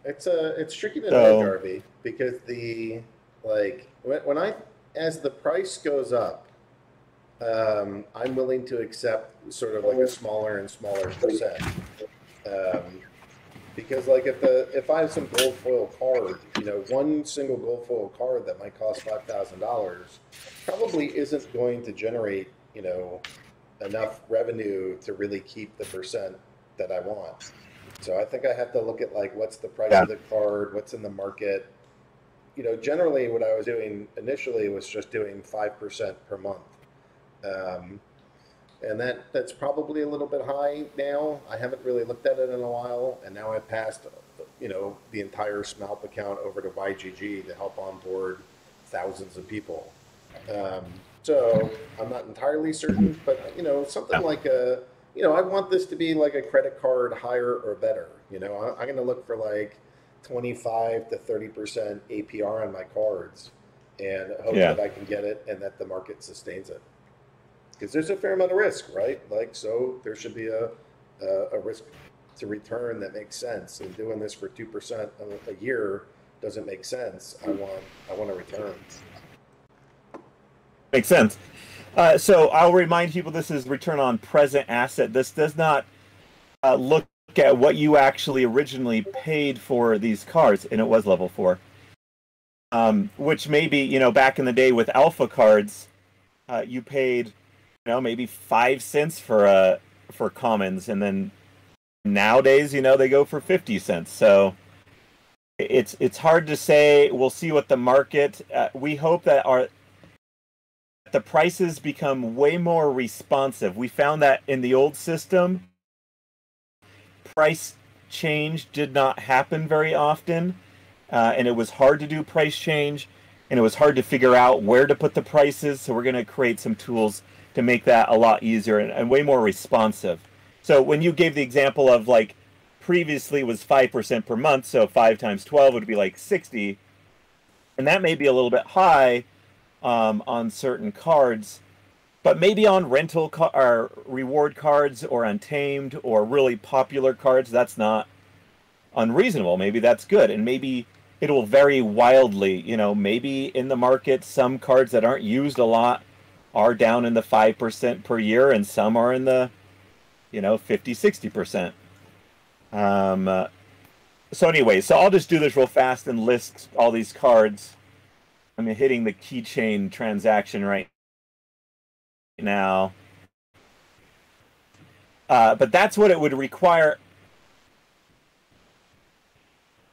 It's tricky to know, Jarvie, because as the price goes up, I'm willing to accept sort of like a smaller and smaller percent. Because like if I have some gold foil card, one single gold foil card that might cost $5,000 probably isn't going to generate, enough revenue to really keep the percent that I want. So I think I have to look at like what's the price of the card, what's in the market. Generally what I was doing initially was just doing 5% per month. And that's probably a little bit high now. I haven't really looked at it in a while, and now I've passed, the entire Smalp account over to YGG to help onboard thousands of people. So I'm not entirely certain, but something like I want this to be like a credit card higher or better. I'm going to look for like 25 to 30% APR on my cards, and hope that I can get it and that the market sustains it. Because there's a fair amount of risk, right? So there should be a risk to return that makes sense. And doing this for 2% a year doesn't make sense. I want a return. Makes sense. So I'll remind people this is return on present asset. This does not look at what you actually originally paid for these cards, and it was level 4. Which maybe, back in the day with alpha cards, you paid maybe 5 cents for commons, and then nowadays, they go for 50 cents. So it's hard to say. We'll see what the market. We hope that the prices become way more responsive. We found that in the old system, price change did not happen very often, and it was hard to do price change, and it was hard to figure out where to put the prices. So we're going to create some tools to make that a lot easier and way more responsive. So when you gave the example of like previously was 5% per month, so 5 times 12 would be like 60, and that may be a little bit high on certain cards, but maybe on rental or reward cards or Untamed or really popular cards, that's not unreasonable. Maybe that's good, and maybe it will vary wildly. Maybe in the market some cards that aren't used a lot are down in the 5% per year, and some are in the 50-60%. So anyway, so I'll just do this real fast and list all these cards. I'm hitting the keychain transaction right now, but that's what it would require.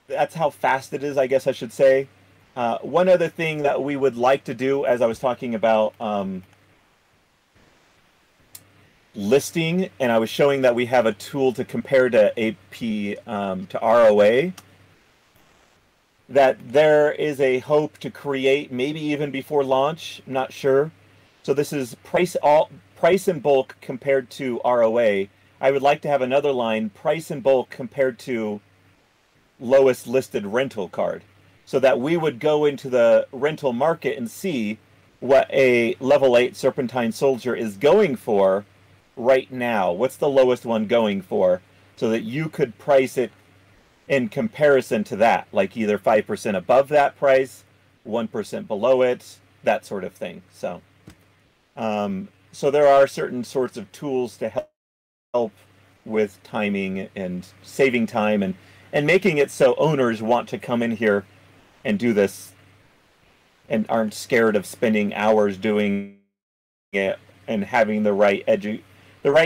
That's how fast it is, I guess I should say. One other thing that we would like to do, as I was talking about listing, and I was showing that we have a tool to compare to AP to ROA, that there is a hope to create, maybe even before launch, I'm not sure. So this is price in bulk compared to ROA. I would like to have another line, price in bulk compared to lowest listed rental card, so that we would go into the rental market and see what a level 8 Serpentine Soldier is going for right now. What's the lowest one going for? So that you could price it in comparison to that, like either 5% above that price, 1% below it, that sort of thing. So, so there are certain sorts of tools to help with timing and saving time and making it so owners want to come in here and do this and aren't scared of spending hours doing it and having the right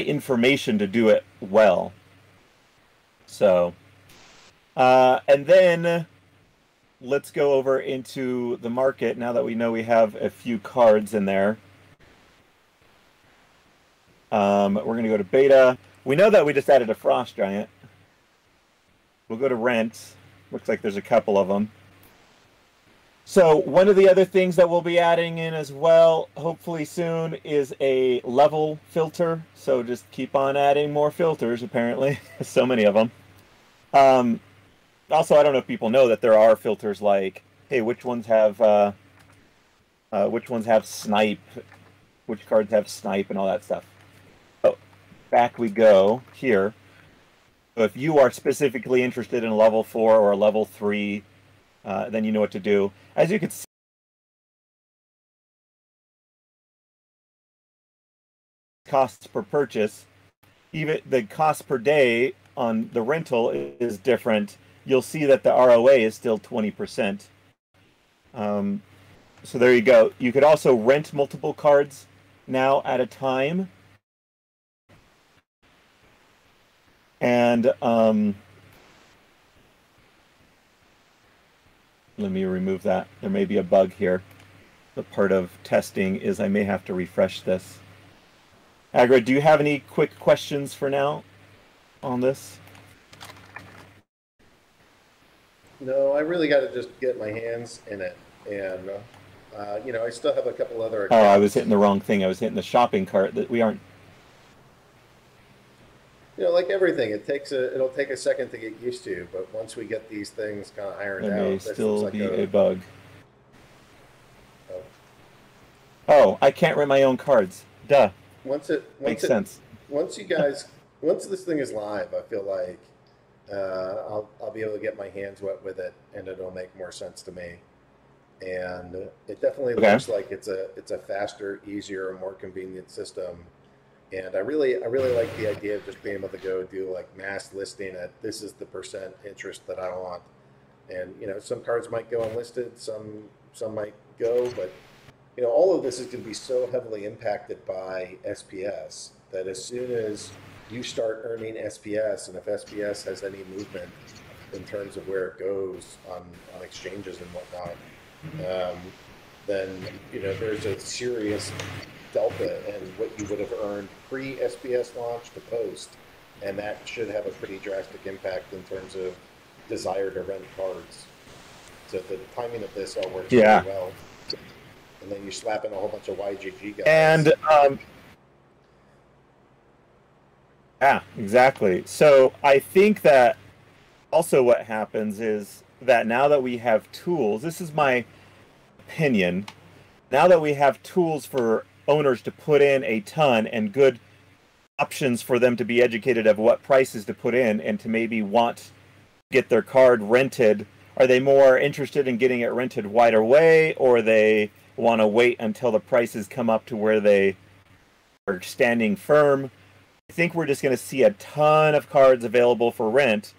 information to do it well. So, and then let's go over into the market now that we know we have a few cards in there. We're going to go to beta. We know that we just added a Frost Giant. We'll go to rent. Looks like there's a couple of them. So one of the other things that we'll be adding in as well, hopefully soon, is a level filter. So just keep on adding more filters, apparently. So many of them. Also, I don't know if people know that there are filters like, hey, which ones have snipe, which cards have snipe and all that stuff. So back we go here. So if you are specifically interested in a level 4 or a level 3, then you know what to do. As you can see, costs per purchase, even the cost per day on the rental is different. You'll see that the ROA is still 20%. So there you go. You could also rent multiple cards now at a time. And let me remove that. There may be a bug here. The part of testing is I may have to refresh this. Aggroed, do you have any quick questions for now on this? No, I really got to just get my hands in it. And, you know, I still have a couple other accounts. Oh, I was hitting the wrong thing. I was hitting the shopping cart. That we aren't. You know, like everything, it'll take a second to get used to, but once we get these things kind of ironed out, There may this still looks like be a bug. Oh. Oh, I can't rent my own cards. Duh. Makes sense. Once this thing is live, I feel like I'll be able to get my hands wet with it, and it'll make more sense to me. And it definitely looks like it's a faster, easier, more convenient system. And I really like the idea of just being able to go do like mass listing at this is the percent interest that I want. And you know, some cards might go unlisted, some might go, but you know, all of this is going to be so heavily impacted by SPS that as soon as you start earning SPS, and if SPS has any movement in terms of where it goes on exchanges and whatnot, then you know there's a serious delta in what you would have earned pre-SPS launch to post, and that should have a pretty drastic impact in terms of desire to rent cards. So the timing of this all works really well. And then you slap in a whole bunch of YGG guys. And yeah, exactly. So I think that also what happens is that now that we have tools, this is my opinion, now that we have tools for owners to put in a ton and good options for them to be educated of what prices to put in and to maybe want to get their card rented, are they more interested in getting it rented right away, or they want to wait until the prices come up to where they are standing firm? I think we're just going to see a ton of cards available for rent.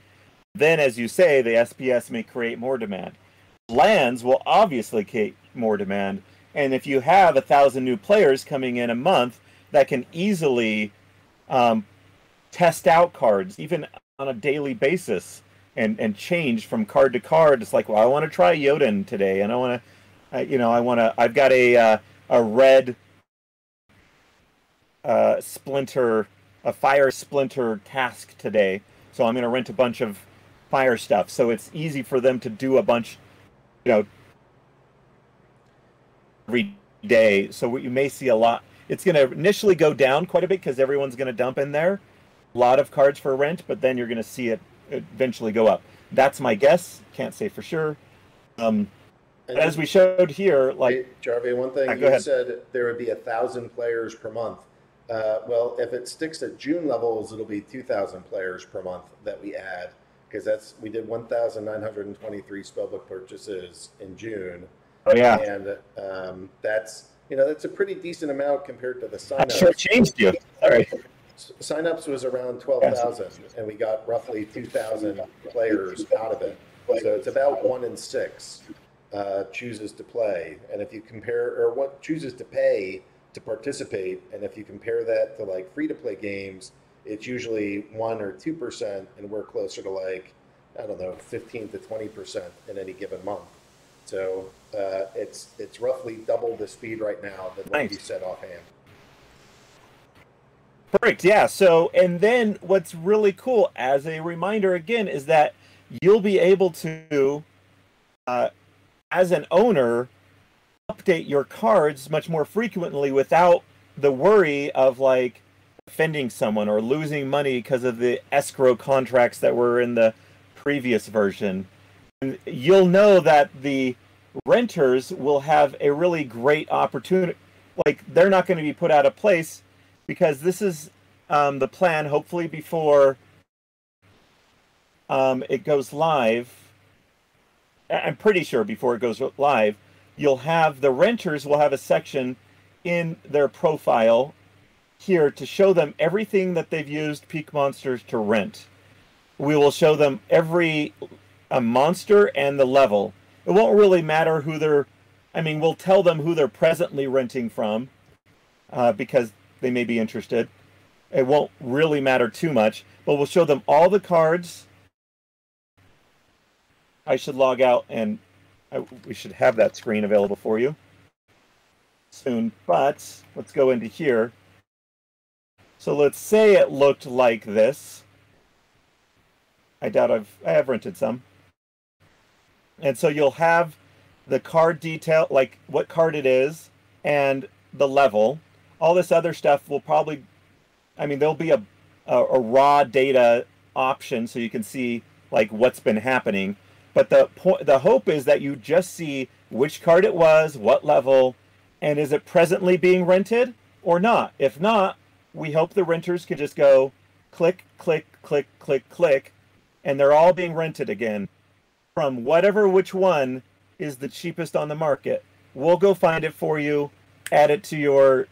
Then, as you say, the SPS may create more demand. Lands will obviously create more demand. And if you have 1,000 new players coming in a month, that can easily test out cards, even on a daily basis, and change from card to card. It's like, well, I want to try Jotun today, and I want to, I've got a red splinter, a fire splinter task today, so I'm going to rent a bunch of fire stuff. So it's easy for them to do a bunch, you know, every day. So you may see a lot. It's going to initially go down quite a bit because everyone's going to dump in there a lot of cards for rent, but then you're going to see it eventually go up. That's my guess. Can't say for sure. And as we showed here, like, hey, Jarvie, one thing go you ahead. said there would be 1,000 players per month. Well, if it sticks at June levels, it'll be 2,000 players per month that we add, because we did 1,923 spellbook purchases in June. Oh yeah, and that's that's a pretty decent amount compared to the I signups. shortchanged you. Sorry. Signups was around 12,000, and we got roughly 2,000 players out of it. So it's about 1 in 6 chooses to play, and if you compare, or what chooses to pay to participate, and if you compare that to like free-to-play games, it's usually 1 or 2%, and we're closer to like, I don't know, 15 to 20% in any given month. So it's roughly double the speed right now than what you said offhand. Perfect. Yeah. So, and then what's really cool, as a reminder again, is that you'll be able to, as an owner, update your cards much more frequently without the worry of like offending someone or losing money because of the escrow contracts that were in the previous version. And you'll know that the renters will have a really great opportunity. Like, they're not going to be put out of place, because this is the plan, hopefully before it goes live. I'm pretty sure before it goes live, the renters will have a section in their profile here to show them everything that they've used Peakmonsters to rent. We will show them every monster and the level. It won't really matter who we'll tell them who they're presently renting from, because they may be interested. It won't really matter too much, but we'll show them all the cards. I should log out, and we should have that screen available for you soon, but let's go into here. So let's say it looked like this. I doubt I have rented some. And so you'll have the card detail, like what card it is, and the level. All this other stuff will probably, there'll be a raw data option so you can see like what's been happening. But the hope is that you just see which card it was, what level, and is it presently being rented or not. If not, we hope the renters could just go click, click, click, click, click, and they're all being rented again from which one is the cheapest on the market. We'll go find it for you, add it to your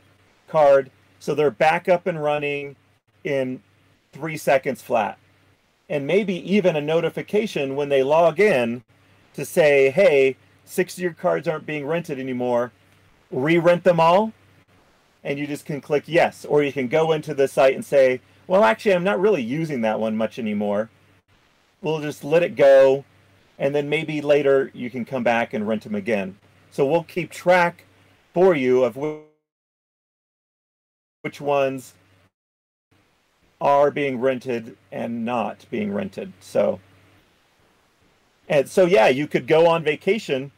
card, so they're back up and running in 3 seconds flat. And maybe even a notification when they log in to say, hey, 6 of your cards aren't being rented anymore. Re-rent them all. And you just can click yes. Or you can go into the site and say, well, actually, I'm not really using that one much anymore. We'll just let it go. And then maybe later you can come back and rent them again. So we'll keep track for you of which ones are being rented and not being rented. So yeah, you could go on vacation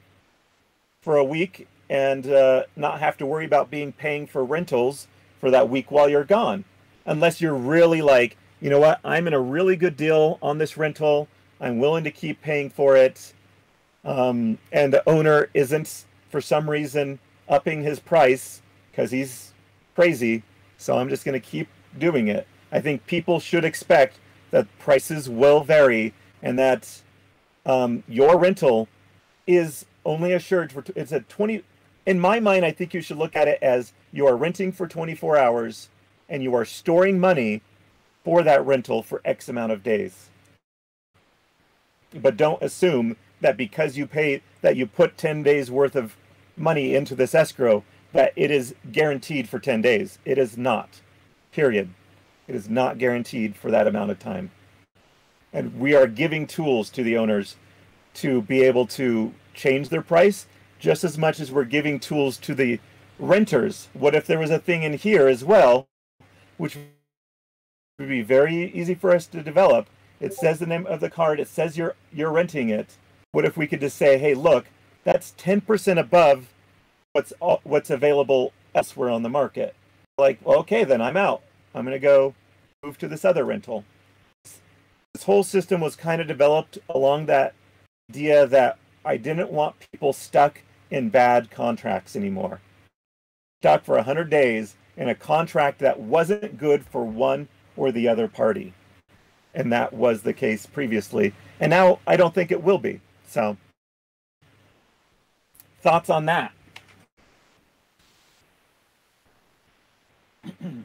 for a week and not have to worry about paying for rentals for that week while you're gone, unless you're really like, you know what, I'm in a really good deal on this rental, I'm willing to keep paying for it, and the owner isn't for some reason upping his price because he's crazy, so I'm just going to keep doing it. I think people should expect that prices will vary, and that your rental is only assured for it's a 20. In my mind, I think you should look at it as you are renting for 24 hours, and you are storing money for that rental for X amount of days. But don't assume that because you put 10 days worth of money into this escrow, that it is guaranteed for 10 days. It is not. Period. It is not guaranteed for that amount of time. And we are giving tools to the owners to be able to change their price just as much as we're giving tools to the renters. What if there was a thing in here as well, which would be very easy for us to develop? It says the name of the card. It says you're renting it. What if we could just say, hey, look, that's 10% above what's available elsewhere on the market. Like, well, okay, then I'm out. I'm going to go move to this other rental. This whole system was kind of developed along that idea that I didn't want people stuck in bad contracts anymore. Stuck for 100 days in a contract that wasn't good for one or the other party. And that was the case previously. And now I don't think it will be. So, thoughts on that? You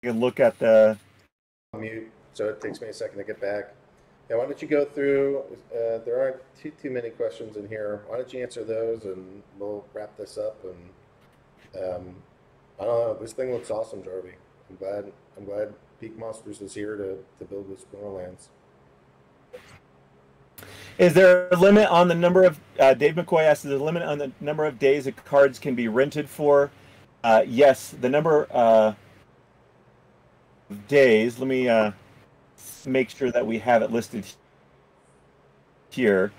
can look at the mute, so it takes me a second to get back. Yeah, why don't you go through? There aren't too many questions in here. Why don't you answer those, and we'll wrap this up. And I don't know. This thing looks awesome, Jarvie. I'm glad Peakmonsters is here to build with Splinterlands. Is there a limit on the number of Dave McCoy asks, is there a limit on the number of days that cards can be rented for? Yes, the number of days. Let me make sure that we have it listed here.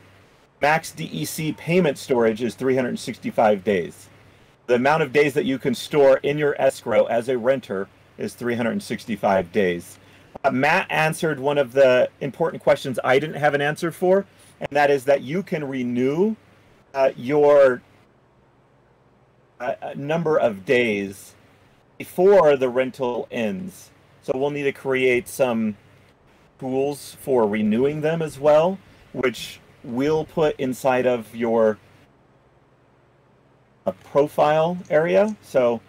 Max DEC payment storage is 365 days. The amount of days that you can store in your escrow as a renter is 365 days. Matt answered one of the important questions I didn't have an answer for, and that is that you can renew your number of days before the rental ends. So we'll need to create some tools for renewing them as well, which we'll put inside of your profile area. So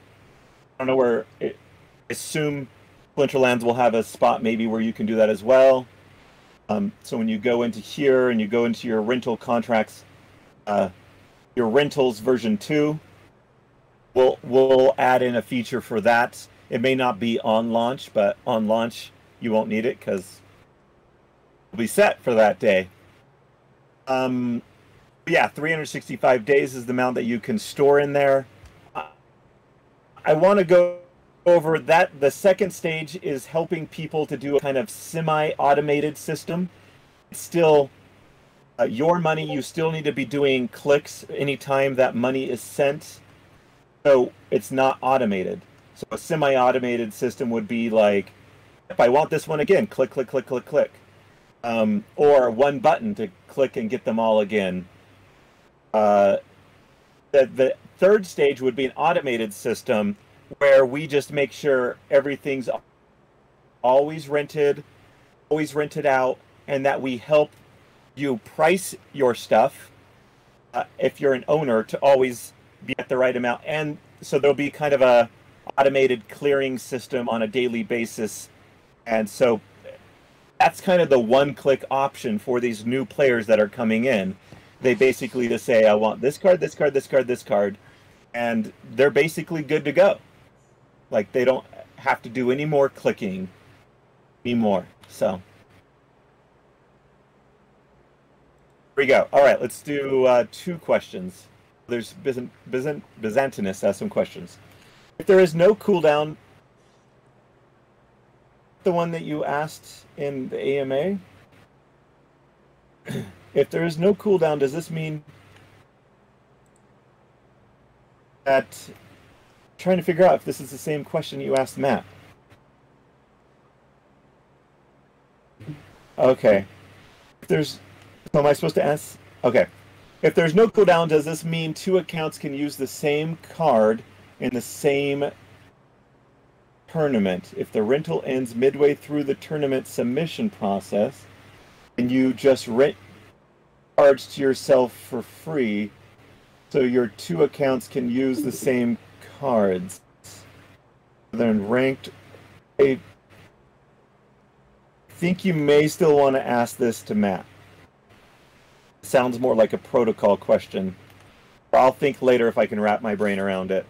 I don't know where, I assume Splinterlands will have a spot maybe where you can do that as well. So when you go into here and you go into your rental contracts, your rentals version 2, we'll add in a feature for that. It may not be on launch, but on launch you won't need it because it'll be set for that day. Yeah, 365 days is the amount that you can store in there. I want to go over that. The second stage is helping people to do a kind of semi-automated system. It's still your money. You still need to be doing clicks anytime that money is sent. So it's not automated. So a semi-automated system would be like, if I want this one again, click, click, click, click, click. Or one button to click and get them all again. The third stage would be an automated system where we just make sure everything's always rented out, and that we help you price your stuff if you're an owner to always be at the right amount. And so there'll be kind of a automated clearing system on a daily basis. And so that's kind of the one-click option for these new players that are coming in. They basically just say, I want this card, this card, this card, this card, and they're basically good to go. Like, they don't have to do any more clicking anymore. So, here we go. All right, let's do 2 questions. There's Byzantinus has some questions. If there is no cooldown, the one that you asked in the AMA, if there is no cooldown, does this mean that... I'm trying to figure out if this is the same question you asked Matt. Okay. If there's... So am I supposed to ask? Okay. If there's no cooldown, does this mean 2 accounts can use the same card in the same tournament? If the rental ends midway through the tournament submission process, and you just rent cards to yourself for free, so your 2 accounts can use the same cards. Then ranked, I think you may still want to ask this to Matt. Sounds more like a protocol question. I'll think later if I can wrap my brain around it.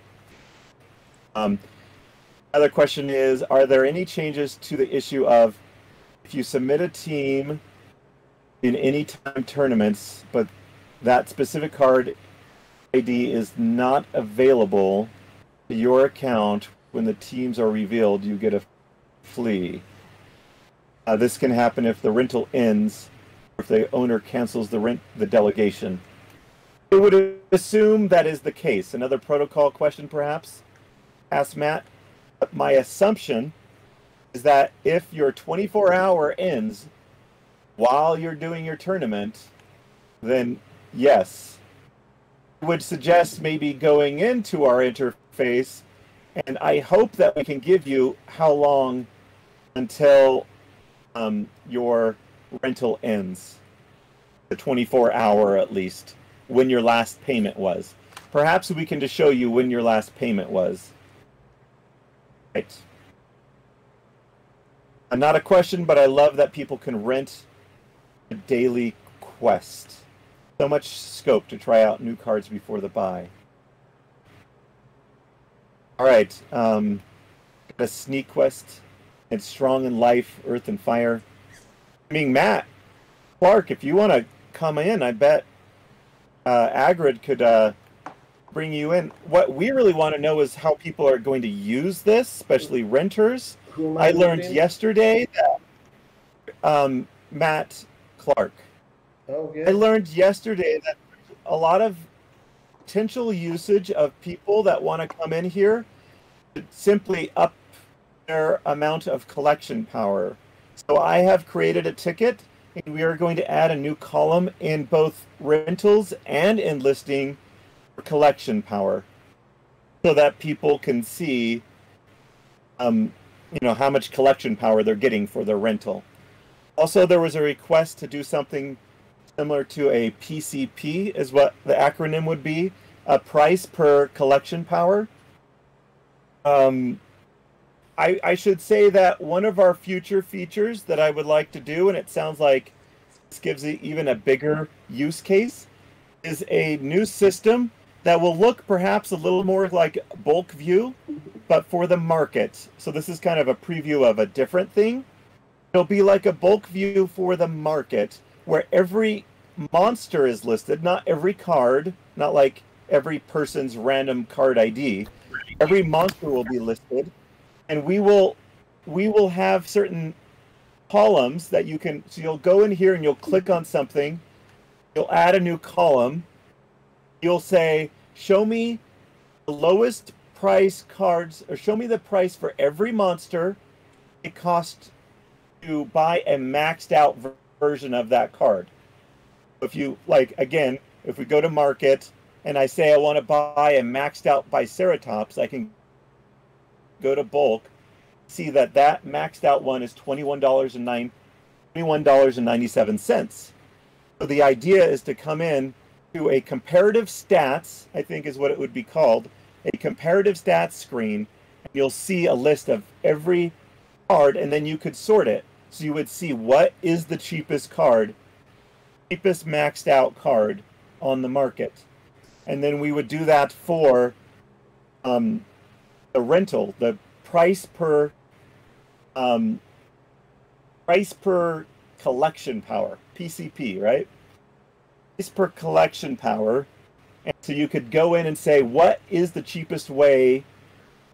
Another question is, are there any changes to the issue of if you submit a team in any time tournaments, but that specific card ID is not available to your account when the teams are revealed, you get a flea. This can happen if the rental ends or if the owner cancels the delegation. I would assume that is the case. Another protocol question, perhaps? Ask Matt. But my assumption is that if your 24-hour ends while you're doing your tournament, then yes, I would suggest maybe going into our interface, and I hope that we can give you how long until your rental ends, the 24-hour at least, when your last payment was. Perhaps we can just show you when your last payment was. Right. Not a question, but I love that people can rent a daily quest. So much scope to try out new cards before the buy. All right, a sneak quest. It's strong in life, earth, and fire. I mean, Matt Clark, if you want to come in, I bet Aggroed could bring you in. What we really want to know is how people are going to use this, especially renters. I learned yesterday that Matt Clark. Oh, good. I learned yesterday that a lot of potential usage of people that want to come in here to simply up their amount of collection power. So I have created a ticket, and we are going to add a new column in both rentals and in listing for collection power, so that people can see how much collection power they're getting for their rental. Also, there was a request to do something similar to a PCP, is what the acronym would be, a price per collection power. I should say that one of our future features that I would like to do, and it sounds like this gives it even a bigger use case, is a new system that will look perhaps a little more like bulk view, but for the market. So this is kind of a preview of a different thing. It'll be like a bulk view for the market, where every monster is listed, not every card, not like every person's random card ID. Every monster will be listed, and we will have certain columns that you can, so you'll go in here and you'll click on something, you'll add a new column, you'll say, show me the lowest price cards, or show me the price for every monster it costs to buy a maxed out version of that card. If you, like, again, if we go to market and I say I want to buy a maxed out Biceratops, I can go to bulk, see that that maxed out one is $21.97. So the idea is to come in to a comparative stats, I think is what it would be called, a comparative stats screen, and you'll see a list of every card, and then you could sort it. So you would see what is the cheapest card, cheapest maxed out card on the market. And then we would do that for the rental, the price per collection power, PCP, right? Price per collection power. And so you could go in and say, what is the cheapest way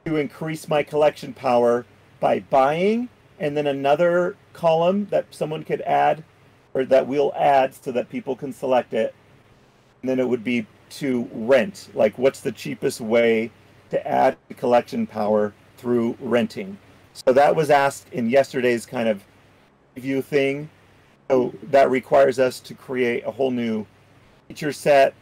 to increase my collection power by buying, and then another column that someone could add, or that we'll add so that people can select it. And then it would be to rent, like what's the cheapest way to add collection power through renting. So that was asked in yesterday's kind of review thing. So that requires us to create a whole new feature set.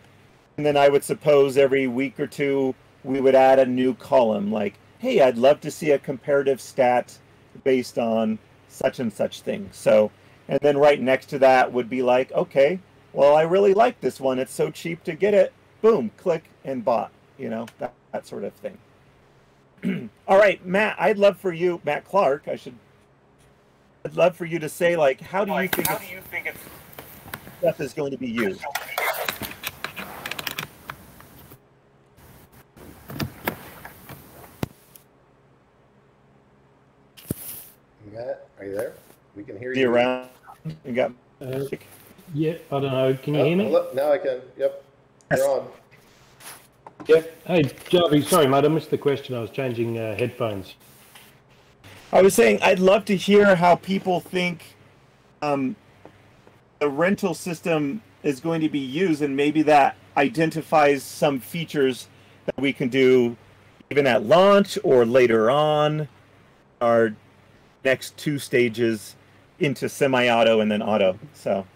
And then I would suppose every week or two we would add a new column, like, hey, I'd love to see a comparative stat based on such and such thing. So, and then right next to that would be like, okay, well, I really like this one. It's so cheap to get it. Boom, click and bought, that sort of thing. All right, Matt, I'd love for you, Matt Clark, I'd love for you to say, like, how do you think stuff is going to be used? Matt, are you there? We can hear Be you. around. You got. Yeah, I don't know. Can you hear me? Hello? Now I can. Yep. You're on. Yep. Hey, Jarvie, sorry, mate, I missed the question. I was changing headphones. I was saying I'd love to hear how people think the rental system is going to be used, and maybe that identifies some features that we can do even at launch or later on, or next 2 stages into semi-auto and then auto. So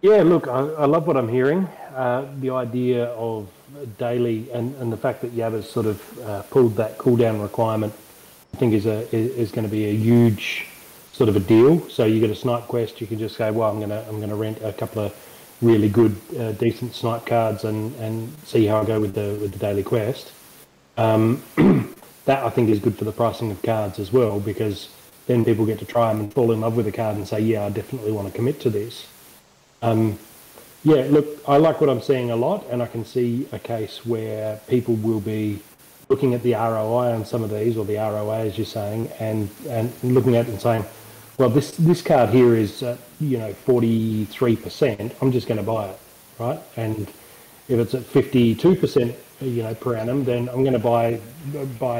Yeah, look, I love what I'm hearing. The idea of daily and the fact that Yabba's sort of pulled that cooldown requirement, I think is going to be a huge sort of a deal. So you get a snipe quest, you can just say, well, I'm gonna rent a couple of really good, decent snipe cards and see how I go with the daily quest. That I think is good for the pricing of cards as well, because then people get to try them and fall in love with the card and say, yeah, I definitely want to commit to this. Yeah, look, I like what I'm seeing a lot, and I can see a case where people will be looking at the ROI on some of these, or the ROA as you're saying, and looking at it and saying, well, this card here is 43%. I'm just going to buy it, right? And if it's at 52%, per annum, then I'm going to buy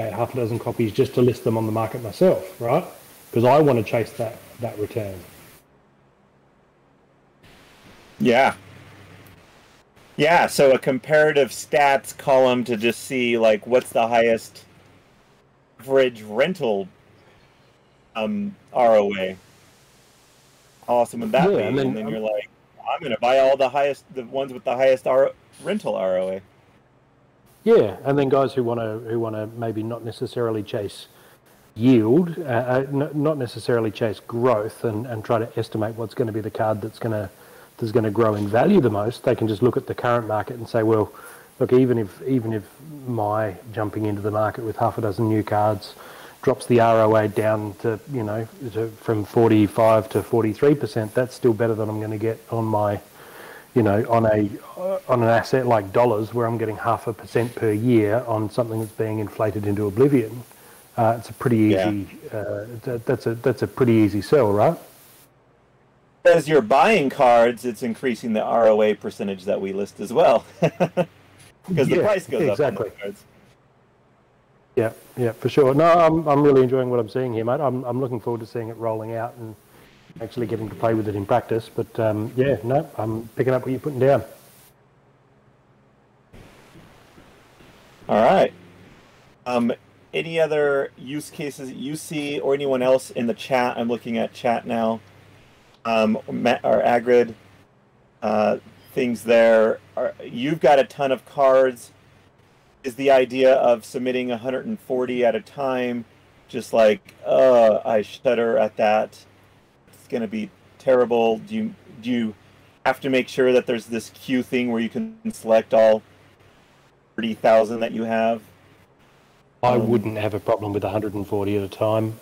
half a dozen copies just to list them on the market myself, right? Because I want to chase that return. Yeah. Yeah, so a comparative stats column to just see, like, what's the highest average rental ROA. Awesome would that be? And then you're like, I'm going to buy all the ones with the highest rental ROA. Yeah, and then guys who want to maybe not necessarily chase yield, not necessarily chase growth, and try to estimate what's going to be the card that's going to grow in value the most, they can just look at the current market and say, well, look, even if my jumping into the market with half a dozen new cards drops the ROA down to from 45 to 43%, that's still better than I'm going to get on my on an asset like dollars, where I'm getting 0.5% per year on something that's being inflated into oblivion. It's a pretty easy. That's a pretty easy sell, right? As you're buying cards, it's increasing the ROA percentage that we list as well, because the price goes up on the cards. Yeah, for sure. No, I'm really enjoying what I'm seeing here, mate. I'm looking forward to seeing it rolling out and actually getting to play with it in practice. But I'm picking up what you're putting down. All right. Any other use cases that you see, or anyone else in the chat? I'm looking at chat now. Matt or Aggroed, things there. You've got a ton of cards. Is the idea of submitting 140 at a time just like, I shudder at that? It's going to be terrible. Do you have to make sure that there's this queue thing where you can select all 30,000 that you have? I wouldn't have a problem with 140 at a time.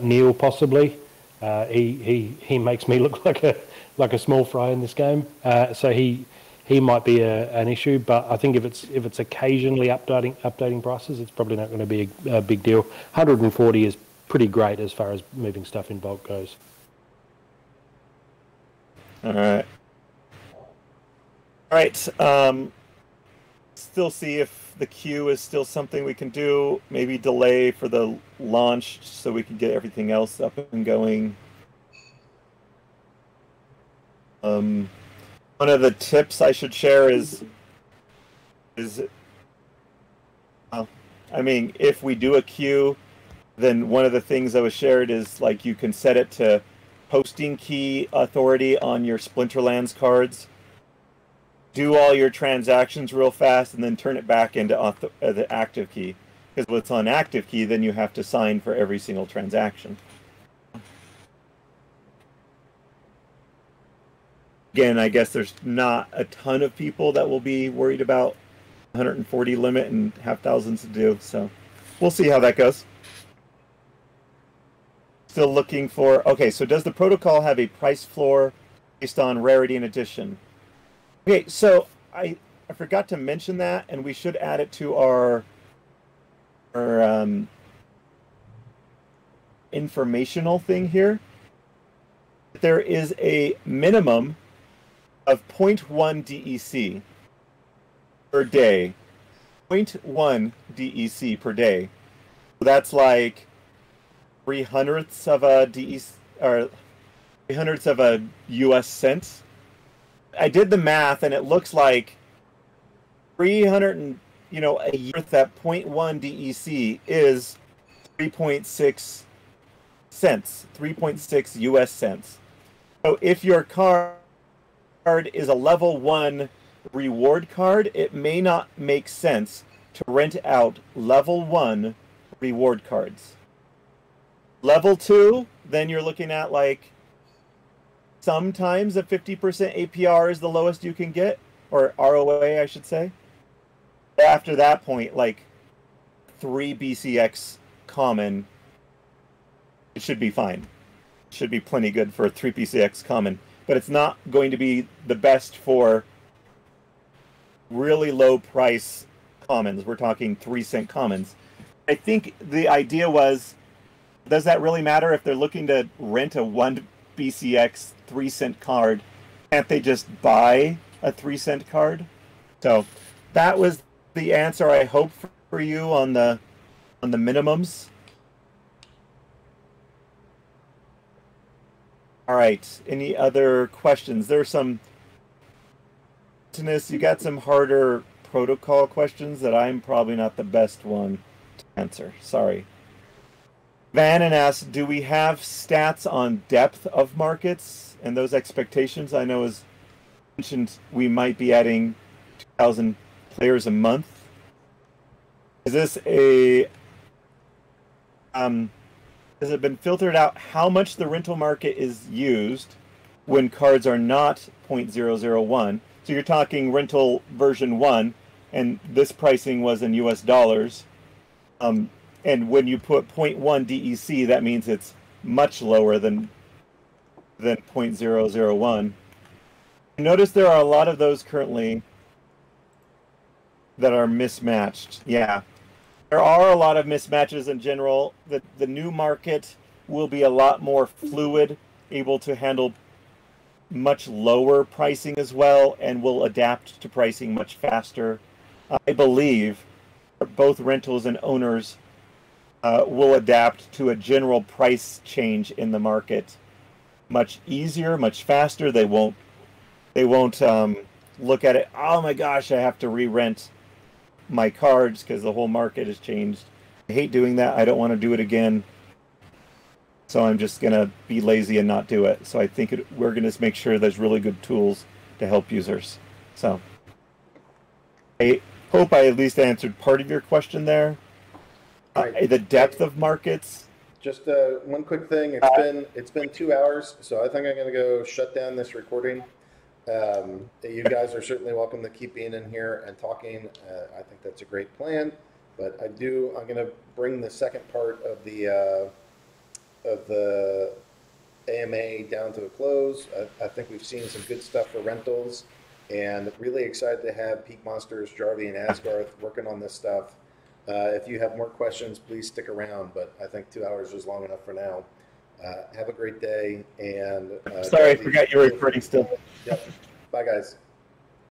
Neil, possibly. He makes me look like a small fry in this game. So he might be an issue, but I think if it's occasionally updating prices, it's probably not going to be a big deal. 140 is pretty great as far as moving stuff in bulk goes. All right. Still see if the queue is still something we can do. Maybe delay for the launch so we can get everything else up and going. One of the tips I should share is if we do a queue, then one of the things that was shared is, like, you can set it to posting key authority on your Splinterlands cards. Do all your transactions real fast and then turn it back into the active key. Because what's on active key, then you have to sign for every single transaction. Again, I guess there's not a ton of people that will be worried about 140 limit and have thousands to do, so we'll see how that goes. Still looking for... Okay, so does the protocol have a price floor based on rarity and edition? Okay, so I forgot to mention that, and we should add it to our informational thing here. There is a minimum of 0.1 DEC per day. 0.1 DEC per day. So that's like 3/100ths of a DEC, or 3/100ths of a US cent. I did the math, and it looks like 300 and, a year, that 0.1 DEC is 3.6 cents, 3.6 US cents. So if your card is a level 1 reward card, it may not make sense to rent out level 1 reward cards. Level 2, then you're looking at like sometimes a 50% APR is the lowest you can get, or ROA, I should say. After that point, like 3 BCX common, it should be fine. It should be plenty good for a 3 BCX common, but it's not going to be the best for really low price commons. We're talking 3-cent commons. I think the idea was, does that really matter if they're looking to rent a 1 BCX 3-cent card? Can't they just buy a 3-cent card? So that was the answer I hope for you on the minimums. All right. Any other questions? There's some. You got some harder protocol questions that I'm probably not the best one to answer. Sorry. Vannon asks, do we have stats on depth of markets and those expectations? I know as mentioned, we might be adding 2,000 players a month. Is this a has it been filtered out how much the rental market is used when cards are not 0.001? So you're talking rental version 1, and this pricing was in US dollars. And when you put 0.1 DEC, that means it's much lower than 0.001. Notice there are a lot of those currently that are mismatched. Yeah. There are a lot of mismatches in general. The new market will be a lot more fluid, able to handle much lower pricing as well, and will adapt to pricing much faster. I believe both rentals and owners will adapt to a general price change in the market much easier, much faster. They won't look at it, oh my gosh, I have to re-rent my cards because the whole market has changed. I hate doing that. I don't want to do it again. So I'm just going to be lazy and not do it. So I think we're going to make sure there's really good tools to help users. So I hope I at least answered part of your question there. The depth of markets. Just one quick thing. It's been 2 hours, so I think I'm going to go shut down this recording. You guys are certainly welcome to keep being in here and talking. I think that's a great plan. But I'm going to bring the second part of the AMA down to a close. I think we've seen some good stuff for rentals, and really excited to have Peakmonsters, Jarvie, and Asgarth working on this stuff. If you have more questions, please stick around, but I think 2 hours is long enough for now. Have a great day, and sorry, I forgot you were recording still. Yep. Bye, guys.